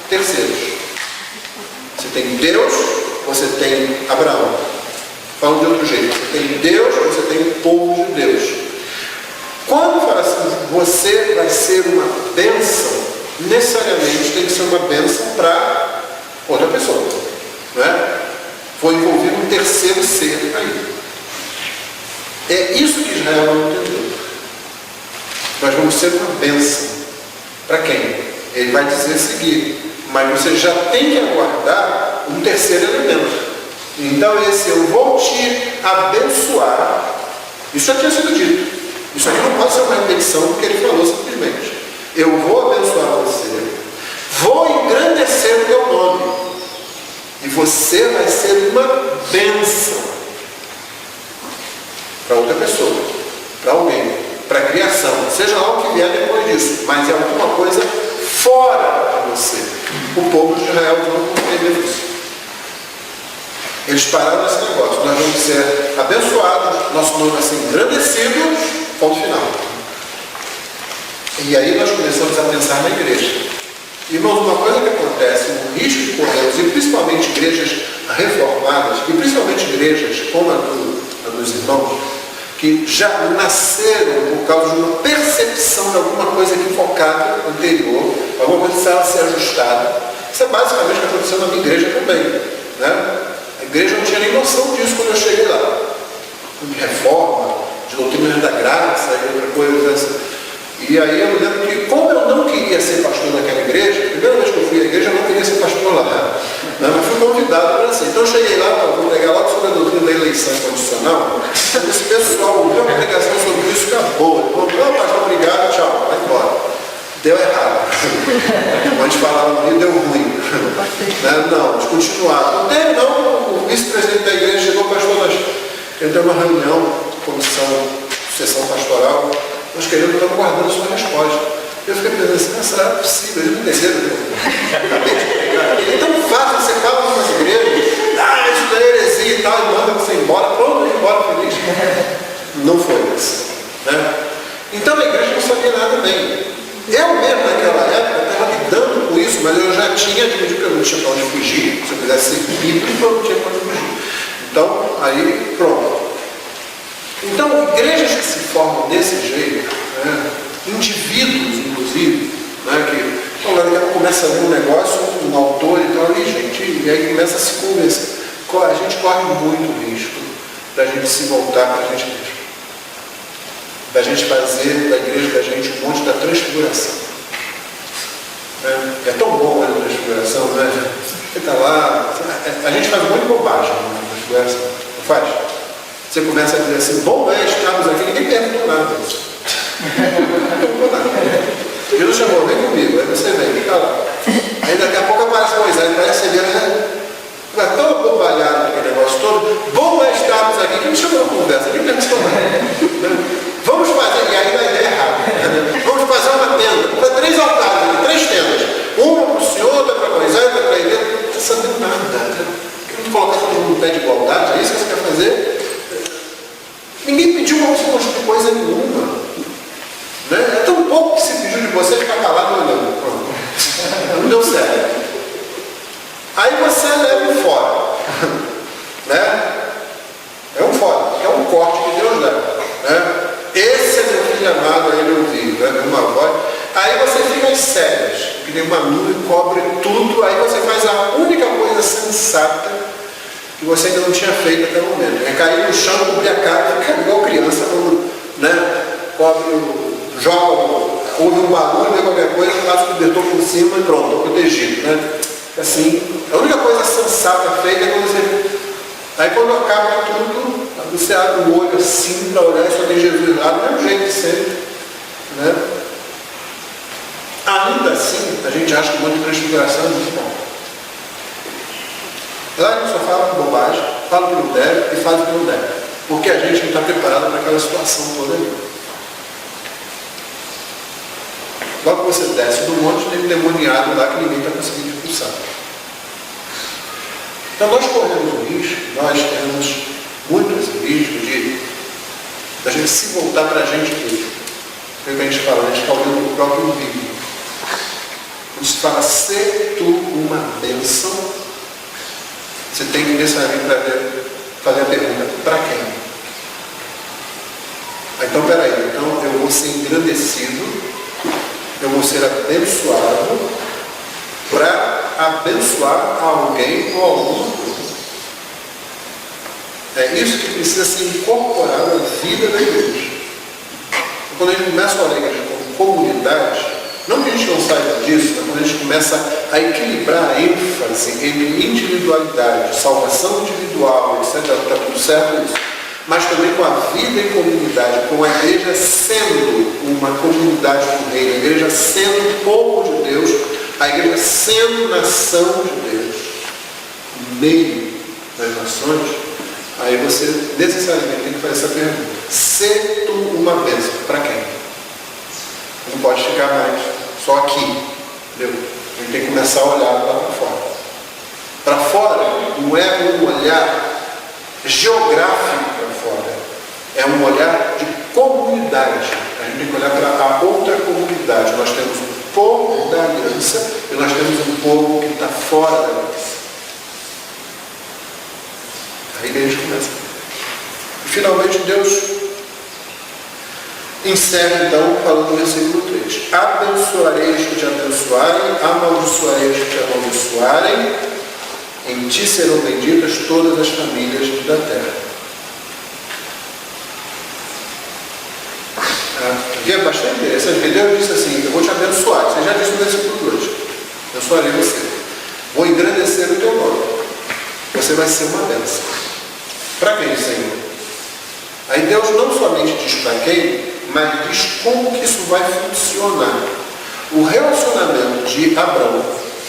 Speaker 3: terceiros. Você tem Deus, você tem Abraão. Falando de outro jeito, você tem Deus, você tem o povo de Deus. Quando fala assim, você vai ser uma bênção, necessariamente tem que ser uma bênção para outra pessoa. Não é? Foi envolvido um terceiro ser aí. É isso que Israel não entendeu. Nós vamos ser uma bênção. Para quem? Ele vai dizer seguir. Mas você já tem que aguardar um terceiro elemento. Então esse eu vou te abençoar. Isso já tinha sido dito. Isso aqui não pode ser uma repetição do que ele falou simplesmente. Eu vou abençoar você. Vou engrandecer o teu nome. E você vai ser uma bênção. Para outra pessoa. Para alguém. Para a criação. Seja lá o que vier depois disso. Mas é alguma coisa fora de você. O povo de Israel não compreendeu isso. Eles pararam nesse negócio. Nós vamos ser abençoados, nosso nome vai ser engrandecido, ponto final. E aí nós começamos a pensar na igreja. Irmãos, uma coisa que acontece, um risco que corremos, e principalmente igrejas reformadas, e principalmente igrejas como a dos irmãos, que já nasceram por causa de uma percepção de alguma coisa equivocada anterior, alguma coisa que precisava ser ajustada. Isso é basicamente o que aconteceu na minha igreja também. Né? A igreja não tinha nem noção disso quando eu cheguei lá. De reforma, de doutrina da graça e outra coisa assim. E aí eu lembro que, como eu não queria ser pastor naquela igreja, a primeira vez que eu fui à igreja eu não queria ser pastor lá. Né? Mas fui convidado para ser. Então eu cheguei lá, vou pregar lá sobre a doutrina da eleição condicional. Esse pessoal ouviu a pregação sobre isso, acabou. Ele falou, não, pastor, obrigado, tchau, vai embora. Deu errado. Como a gente falava no Rio, deu ruim. Né? Não, eles continuaram. O vice-presidente da igreja chegou, pastor, nós queremos ter uma reunião, comissão, sessão pastoral, nós estamos guardando sua resposta. Eu fiquei pensando assim, será possível? Eles não entenderam. É tão fácil, você fala com as igrejas, isso daí é heresia e tal, e manda você embora, pronto, ir embora feliz. Não foi isso. Né? Então a igreja não sabia nada bem. Eu mesmo naquela época estava lidando com isso, mas eu já tinha admitido que eu não tinha para onde fugir. Se eu quisesse ser bíblico, eu não tinha para onde fugir. Então, aí, pronto. Então, igrejas que se formam desse jeito, né, indivíduos, inclusive, né, que daqui a pouco começa a ver um negócio, um autor e tal, e aí começa a se convencer. A gente corre muito risco da gente se voltar para a gente mesmo. Da gente fazer da igreja da gente um monte da transfiguração. É tão bom a transfiguração, né? Fica lá, a gente faz um monte de bobagem na transfiguração, não faz? Você começa a dizer assim, bom é estarmos aqui, ninguém perguntou nada. Não perguntou nada. Jesus chamou, vem comigo, aí você vem, fica lá. Aí daqui a pouco aparece Moisés, parece que você vai todo bobalhado aquele negócio todo, bom é estarmos aqui, quem me chamou na conversa, ninguém perguntou nada. Vamos fazer, e aí a ideia é errada. Vamos fazer uma tenda, para 3 altares, 3 tendas. Uma para o Senhor, outra para Moisés, outra para a igreja. Não está sabendo nada. Querendo colocar todo mundo no pé de igualdade, é isso que você quer fazer? Ninguém pediu para você construir coisa nenhuma. Né? É tão pouco que se pediu de você ficar calado olhando. Pronto. Não deu certo. Aí você leva um fora. Né? É um fora, é um corte que Deus dá. Né? Esse é meu filho amado, aí ele ouviu, né? Uma voz. Aí você fica às cegas, que nem uma nuvem cobre tudo, aí você faz a única coisa sensata que você ainda não tinha feito até o momento. É cair no chão, cobrir a cara, ficar igual criança, quando, né, cobre, joga, ouve um barulho, vê qualquer coisa, faz o cobertor por cima e pronto, estou protegido. Né? Assim, a única coisa sensata feita é quando você. Aí quando acaba tudo, você abre o olho assim para olhar e só tem Jesus lá, do mesmo jeito de sempre. Né? Ainda assim, a gente acha que o monte de transfiguração é muito bom. Lá a gente só fala bobagem, fala o que não deve e faz o que não deve. Porque a gente não está preparado para aquela situação toda ali. Logo que você desce do monte, tem um demoniado lá que ninguém está conseguindo expulsar. Então nós corremos o risco, nós temos muitos riscos da gente se voltar para a gente mesmo. O que a gente fala? A gente está olhando para o próprio umbigo. Quando se fala, ser tu uma bênção, você tem que necessariamente fazer a pergunta, para quem? Então, peraí, então eu vou ser engrandecido, eu vou ser abençoado para abençoar alguém ou alguma coisa. É isso que precisa ser incorporado à vida da igreja. Quando a gente começa a olhar a igreja como comunidade, não que a gente não saiba disso, mas quando a gente começa a equilibrar a ênfase entre individualidade, salvação individual, etc., está tudo certo isso, mas também com a vida em comunidade, com a igreja sendo uma comunidade do reino, a igreja sendo povo de Deus, a igreja sendo nação de Deus, no meio das nações, aí você necessariamente tem que fazer essa pergunta. Ser tu uma bênção, para quem? Não pode ficar mais só aqui, entendeu? A gente tem que começar a olhar lá para fora. Para fora não é um olhar geográfico para fora, é um olhar de comunidade. A gente tem que olhar para a outra comunidade. Nós temos um povo da aliança e nós temos um povo que está fora da aliança. Aí a gente começa. E finalmente Deus encerra então falando no versículo 3. Abençoarei os que te abençoarem, amaldiçoarei os que te amaldiçoarem, em ti serão benditas todas as famílias da terra. Aqui é bastante interessante, porque Deus disse assim, eu vou te abençoar. Você já disse no versículo 2. Abençoarei você. Vou engrandecer o teu nome. Você vai ser uma bênção. Para quem, Senhor? Aí Deus não somente diz para quem, mas diz como que isso vai funcionar. O relacionamento de Abraão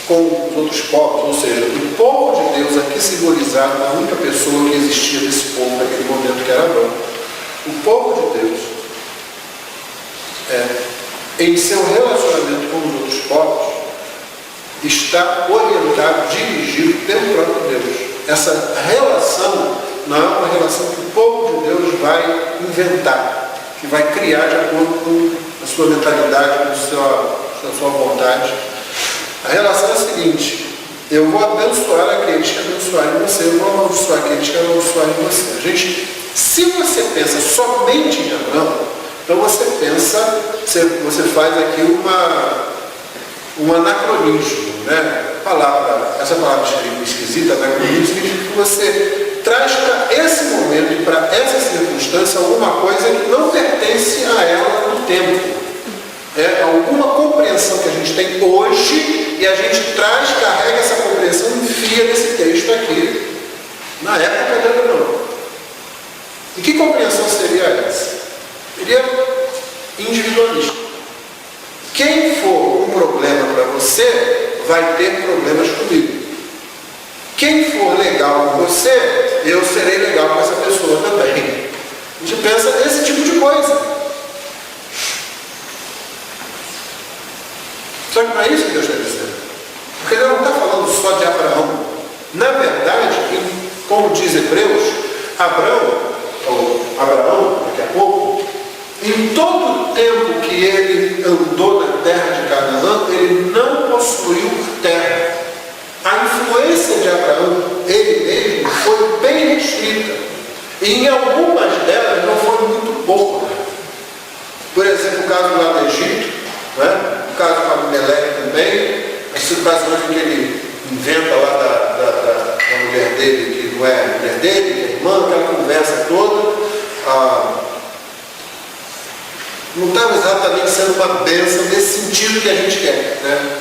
Speaker 3: com os outros povos, ou seja, o povo de Deus aqui simbolizado na única pessoa que existia desse povo naquele momento, que era Abraão. O povo de Deus, em seu relacionamento com os outros povos, está orientado, dirigido pelo próprio Deus. Essa relação não é uma relação que o povo de Deus vai inventar, que vai criar de acordo com a sua mentalidade, com a sua vontade. A relação é a seguinte: eu vou abençoar aqueles que abençoarem você, eu vou amaldiçoar aqueles que amaldiçoarem você. Se você pensa somente em Abraão, então você faz aqui um anacronismo, né? Essa palavra esquisita, anacronismo, significa que você traz para esse momento e para essa circunstância alguma coisa que não pertence a ela no tempo. É alguma compreensão que a gente tem hoje e a gente carrega essa compreensão e enfia nesse texto aqui, na época de Abraão. E que compreensão seria essa? Seria individualista. Quem for um problema para você, vai ter problemas comigo. Quem for legal com você, eu serei legal com essa pessoa também. A gente pensa nesse tipo de coisa. Só que não é isso que Deus está dizendo. Porque Deus não está falando só de Abraão. Na verdade, como diz Hebreus, Abraão, daqui a pouco, em todo o tempo que ele andou na terra de Canaã, ele não possuiu terra. A influência de Abraão, ele mesmo, foi bem restrita. E em algumas delas não foi muito boa. Por exemplo, o caso lá do Egito, né? O caso com Abimeleque também, as situações em que ele inventa lá da mulher dele, que não é a mulher dele, que é irmã, aquela conversa toda, não estava exatamente sendo uma bênção nesse sentido que a gente quer, né?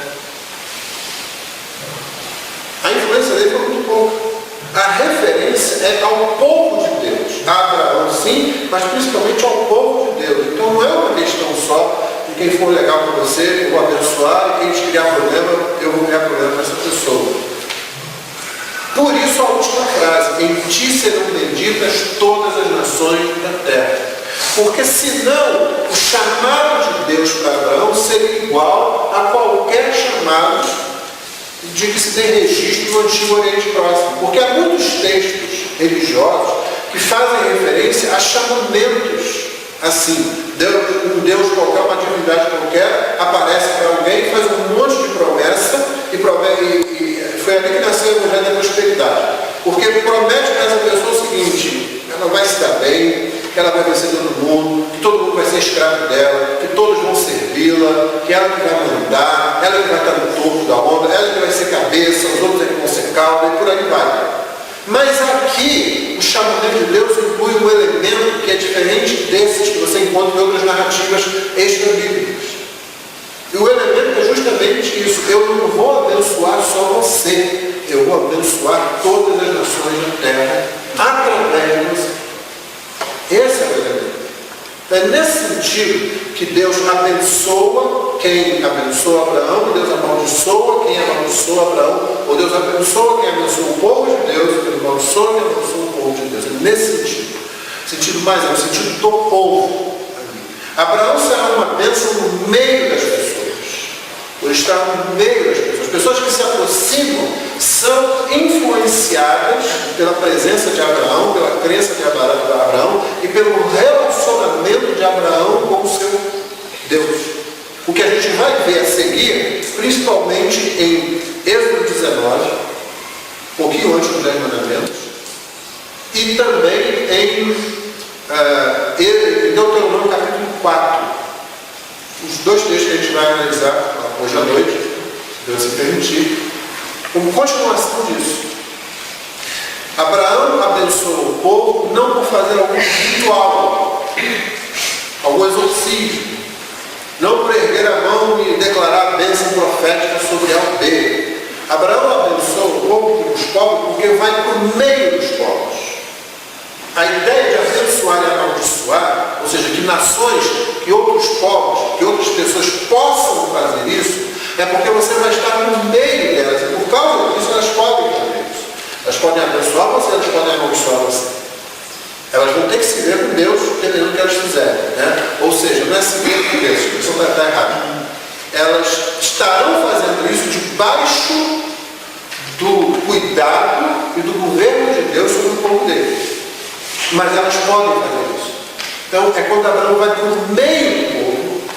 Speaker 3: A influência dele foi muito pouca. A referência é ao povo de Deus, a Abraão sim, mas principalmente ao povo de Deus. Então não é uma questão só de quem for legal com você, eu vou abençoar, e quem criar problema, eu vou criar problema com essa pessoa. Por isso a última frase: em ti serão benditas todas as nações da terra. Porque senão o chamado de Deus para Abraão seria igual a qualquer chamado de que se tem registro no Antigo Oriente Próximo. Porque há muitos textos religiosos que fazem referência a chamamentos. Assim, um Deus qualquer, uma divindade qualquer, aparece para alguém, faz um monte de promessa e foi ali que nasceu o Evangelho da Prosperidade. Porque promete para essa pessoa o seguinte: ela vai se dar bem, que ela vai vencer todo mundo, que todo mundo vai ser escravo dela, que todos vão servi-la, que ela que vai mandar, ela que vai estar no topo da onda, ela que vai ser cabeça, os outros é que vão ser cauda, e por aí vai. Mas aqui, o chamamento de Deus inclui um elemento que é diferente desses que você encontra em outras narrativas extra-bíblicas. E o elemento é justamente isso: eu não vou abençoar só você, eu vou abençoar todas as nações da terra através de você. Esse é o elemento. É nesse sentido que Deus abençoa quem abençoa Abraão, e Deus amaldiçoa quem amaldiçoa Abraão, ou Deus abençoa quem abençoa o povo de Deus, e Deus amaldiçoa quem abençoa o povo de Deus. É nesse sentido. Sentido mais é o sentido do povo. Abraão será uma bênção no meio das pessoas. Por estar no meio das pessoas. As pessoas que se aproximam são influenciadas pela presença de Abraão, pela crença de Abraão e pelo relacionamento de Abraão com o seu Deus. O que a gente vai ver a seguir, principalmente em Êxodo 19, um pouquinho antes dos 10 mandamentos, e também em Deuteronômio capítulo 4. Os dois textos que a gente vai analisar hoje à noite, se Deus se permitir, como continuação disso. Abraão abençoou o povo não por fazer algum ritual, algum exorcismo, não por erguer a mão e declarar a bênção profética sobre A ou B. Abraão abençoou o povo dos povos porque vai por meio dos povos. A ideia de abençoar e amaldiçoar, ou seja, que nações, que outros povos, que outras pessoas possam fazer é porque você vai estar no meio delas. E por causa disso, elas podem fazer isso. Elas podem abençoar você, elas podem amaldiçoar você. Elas vão ter que se ver com Deus, dependendo do que elas fizerem. Né? Ou seja, não é se ver com Deus, isso está errado. Elas estarão fazendo isso debaixo do cuidado e do governo de Deus sobre o povo dele. Mas elas podem fazer isso. Então, é quando Abraão vai por meio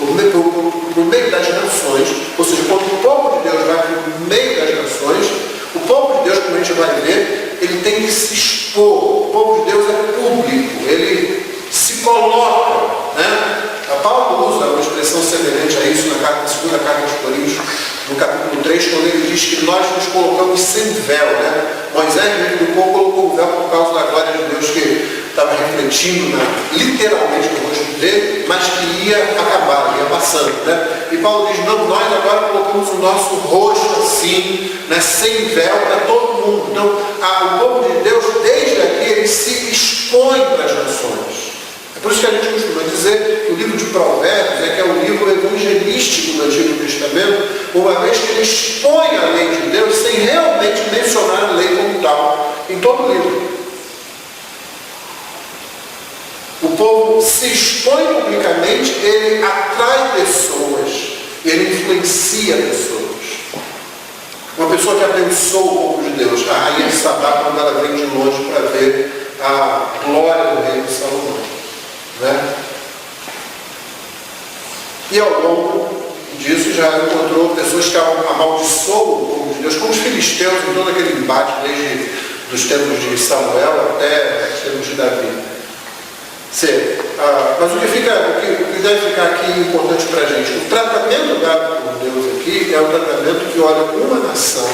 Speaker 3: do povo, por meio das nações, ou seja, quando o povo de Deus vai por meio das nações, o povo de Deus, como a gente vai ver, ele tem que se expor. O povo de Deus é público, ele se coloca, né? Paulo usa uma expressão semelhante a isso na segunda carta aos Coríntios, no capítulo 3, quando ele diz que nós nos colocamos sem véu, né? Moisés, no povo, colocou o véu por causa da glória de Deus que estava refletindo literalmente no rosto dele, mas que ia acabar, ia passando, né? E Paulo diz, não, nós agora colocamos o nosso rosto assim, né, sem véu para todo mundo. Então, o povo de Deus, desde aqui, ele se expõe para as nações. É por isso que a gente costuma dizer que o livro de Provérbios é que é o livro evangelístico do Antigo Testamento, uma vez que ele expõe a lei de Deus sem realmente mencionar a lei como tal, em todo o livro. O povo se expõe publicamente, ele atrai pessoas, ele influencia pessoas. Uma pessoa que abençoa o povo de Deus, a rainha de Sabá, quando ela vem de longe para ver a glória do rei de Salomão. Né? E ao longo disso já encontrou pessoas que amaldiçoam o povo de Deus, como os filisteus, em todo aquele embate, desde os tempos de Samuel até os tempos de Davi. Mas o que deve ficar aqui importante para a gente, o tratamento dado por Deus aqui é o tratamento que olha uma nação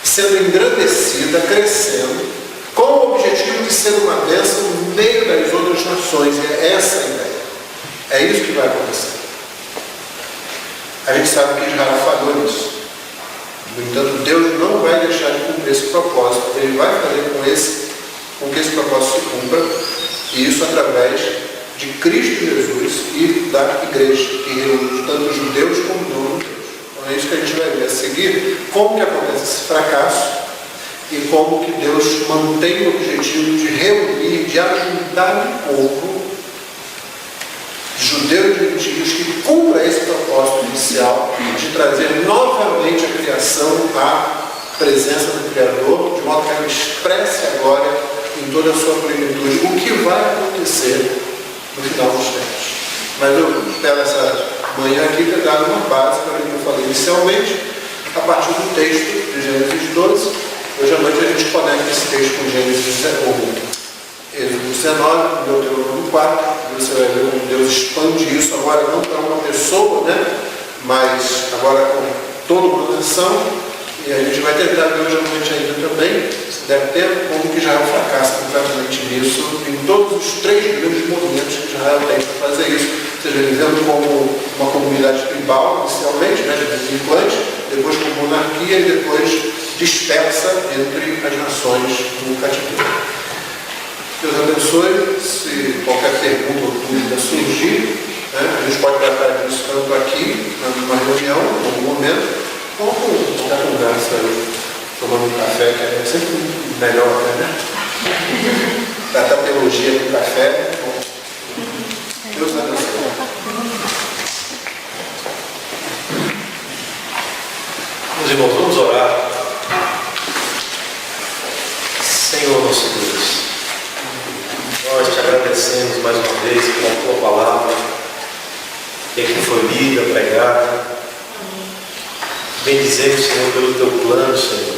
Speaker 3: sendo engrandecida, crescendo, com o objetivo de ser uma bênção no meio das outras nações. É essa a ideia. É isso que vai acontecer. A gente sabe que Israel falhou nisso. No entanto, Deus não vai deixar de cumprir esse propósito. Ele vai fazer com que esse propósito se cumpra. E isso através de Cristo Jesus e da igreja, que reúne tanto os judeus como os não-judeus. Então é isso que a gente vai ver a seguir, como que acontece esse fracasso e como que Deus mantém o objetivo de reunir, de ajudar o povo, judeus e gentios, que cumpra esse propósito inicial de trazer novamente a criação à presença do Criador, de modo que ela expresse a glória em toda a sua plenitude, o que vai acontecer no final dos tempos. Mas eu espero essa manhã aqui ter dado uma base para o que eu falei inicialmente, a partir do texto de Gênesis 12. Hoje à noite a gente conecta esse texto com Gênesis 19, Deuteronômio 4, e você vai ver como Deus expande isso, agora não para uma pessoa, né? Mas agora com toda uma nação. E a gente vai tentar ver hoje à noite ainda também, se der tempo, como que Israel fracassa completamente nisso, em todos os 3 grandes movimentos que Israel tem para fazer isso, seja vivendo como uma comunidade tribal, inicialmente, né, de implante, depois como monarquia e depois dispersa entre as nações no cativeiro. Deus abençoe. Se qualquer pergunta ou dúvida surgir, né, a gente pode tratar disso tanto aqui, numa reunião, em algum momento, ou com qualquer conversa aí, tomando um café, que é sempre melhor, né? Tratar teologia com café. Deus abençoe.
Speaker 1: Meus irmãos, vamos orar. Senhor nosso Deus, nós te agradecemos mais uma vez pela tua palavra, que aqui foi lida, pregada. Bendizemos, Senhor, pelo teu plano, Senhor,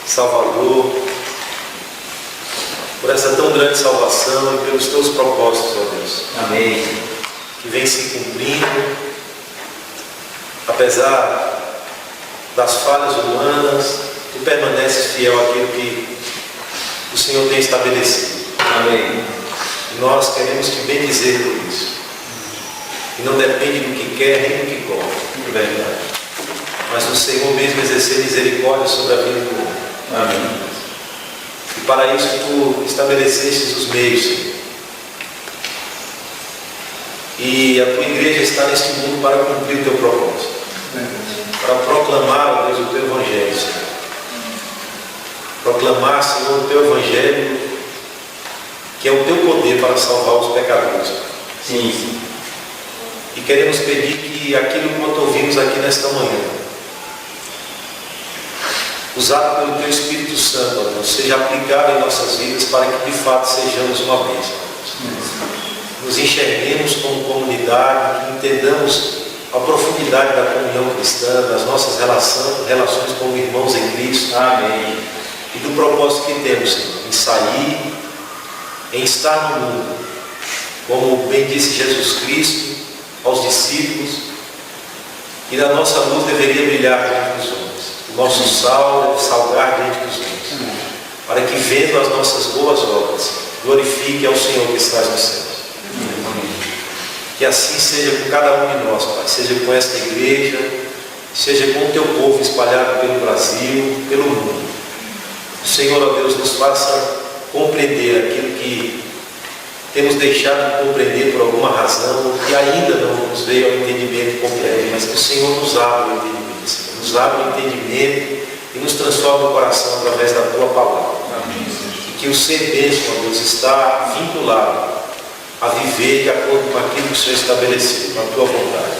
Speaker 1: Salvador, por essa tão grande salvação e pelos teus propósitos, ó Deus.
Speaker 4: Amém.
Speaker 1: Que vem se cumprindo, apesar das falhas humanas, tu permaneces fiel àquilo que o Senhor tem estabelecido.
Speaker 4: Amém.
Speaker 1: E nós queremos te bendizer por isso. E não depende do que quer nem do que come, é verdade. Mas o Senhor mesmo exercer misericórdia sobre a vida do homem.
Speaker 4: Amém.
Speaker 1: E para isso tu estabelecestes os meios, Senhor. E a tua igreja está neste mundo para cumprir o teu propósito. proclamar, Senhor, o Teu Evangelho, que é o Teu poder para salvar os pecadores.
Speaker 4: Sim.
Speaker 1: E queremos pedir que aquilo que ouvimos aqui nesta manhã, usado pelo Teu Espírito Santo, ó Deus, seja aplicado em nossas vidas para que de fato sejamos uma bênção. Nos enxerguemos como comunidade, que entendamos a profundidade da comunhão cristã, das nossas relações como irmãos em Cristo.
Speaker 4: Amém.
Speaker 1: E do propósito que temos, Senhor, em sair, em estar no mundo, como bem disse Jesus Cristo aos discípulos, e a nossa luz deveria brilhar diante dos homens. O nosso sal deve salgar diante dos homens, para que, vendo as nossas boas obras, glorifique ao Senhor que estás no céu. Que assim seja com cada um de nós, Pai, seja com esta igreja, seja com o Teu povo espalhado pelo Brasil, pelo mundo. O Senhor, ó Deus, nos faça compreender aquilo que temos deixado de compreender por alguma razão, que ainda não nos veio ao entendimento completo, mas que o Senhor nos abra o entendimento, Senhor, nos abra o entendimento e nos transforme o coração através da Tua palavra.
Speaker 4: Amém.
Speaker 1: E que o ser bênção, ó Deus, está vinculado a viver de acordo com aquilo que o Senhor estabeleceu, com a Tua vontade.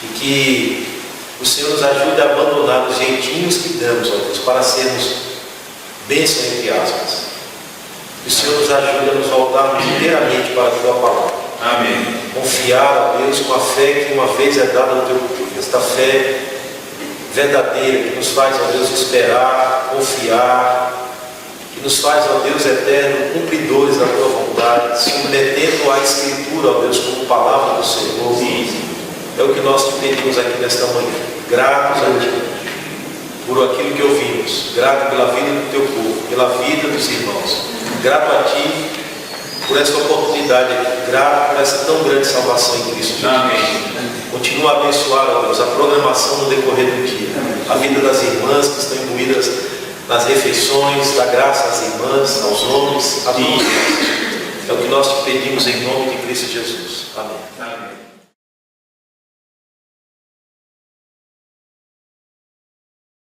Speaker 1: E que o Senhor nos ajude a abandonar os jeitinhos que damos, ó Deus, para sermos bênção entre aspas. Que o Senhor nos ajude a nos voltarmos inteiramente para a Tua palavra.
Speaker 4: Amém.
Speaker 1: Confiar, ó Deus, com a fé que uma vez é dada ao Teu povo. Esta fé verdadeira que nos faz, ó Deus, esperar, confiar, que nos faz, ó Deus eterno, cumpridores da Tua vontade, submetendo à Escritura, ó Deus, como palavra do Senhor. É o que nós te pedimos aqui nesta manhã. Gratos a Ti por aquilo que ouvimos, grato pela vida do Teu povo, pela vida dos irmãos, grato a Ti por essa oportunidade aqui, grato por essa tão grande salvação em Cristo Jesus.
Speaker 4: Amém.
Speaker 1: Continua a abençoar, ó Deus, a programação no decorrer do dia, a vida das irmãs que estão imbuídas nas refeições, da graça às irmãs, aos homens, a todos nós. É o que nós te pedimos em nome de Cristo Jesus. Amém.
Speaker 4: Amém.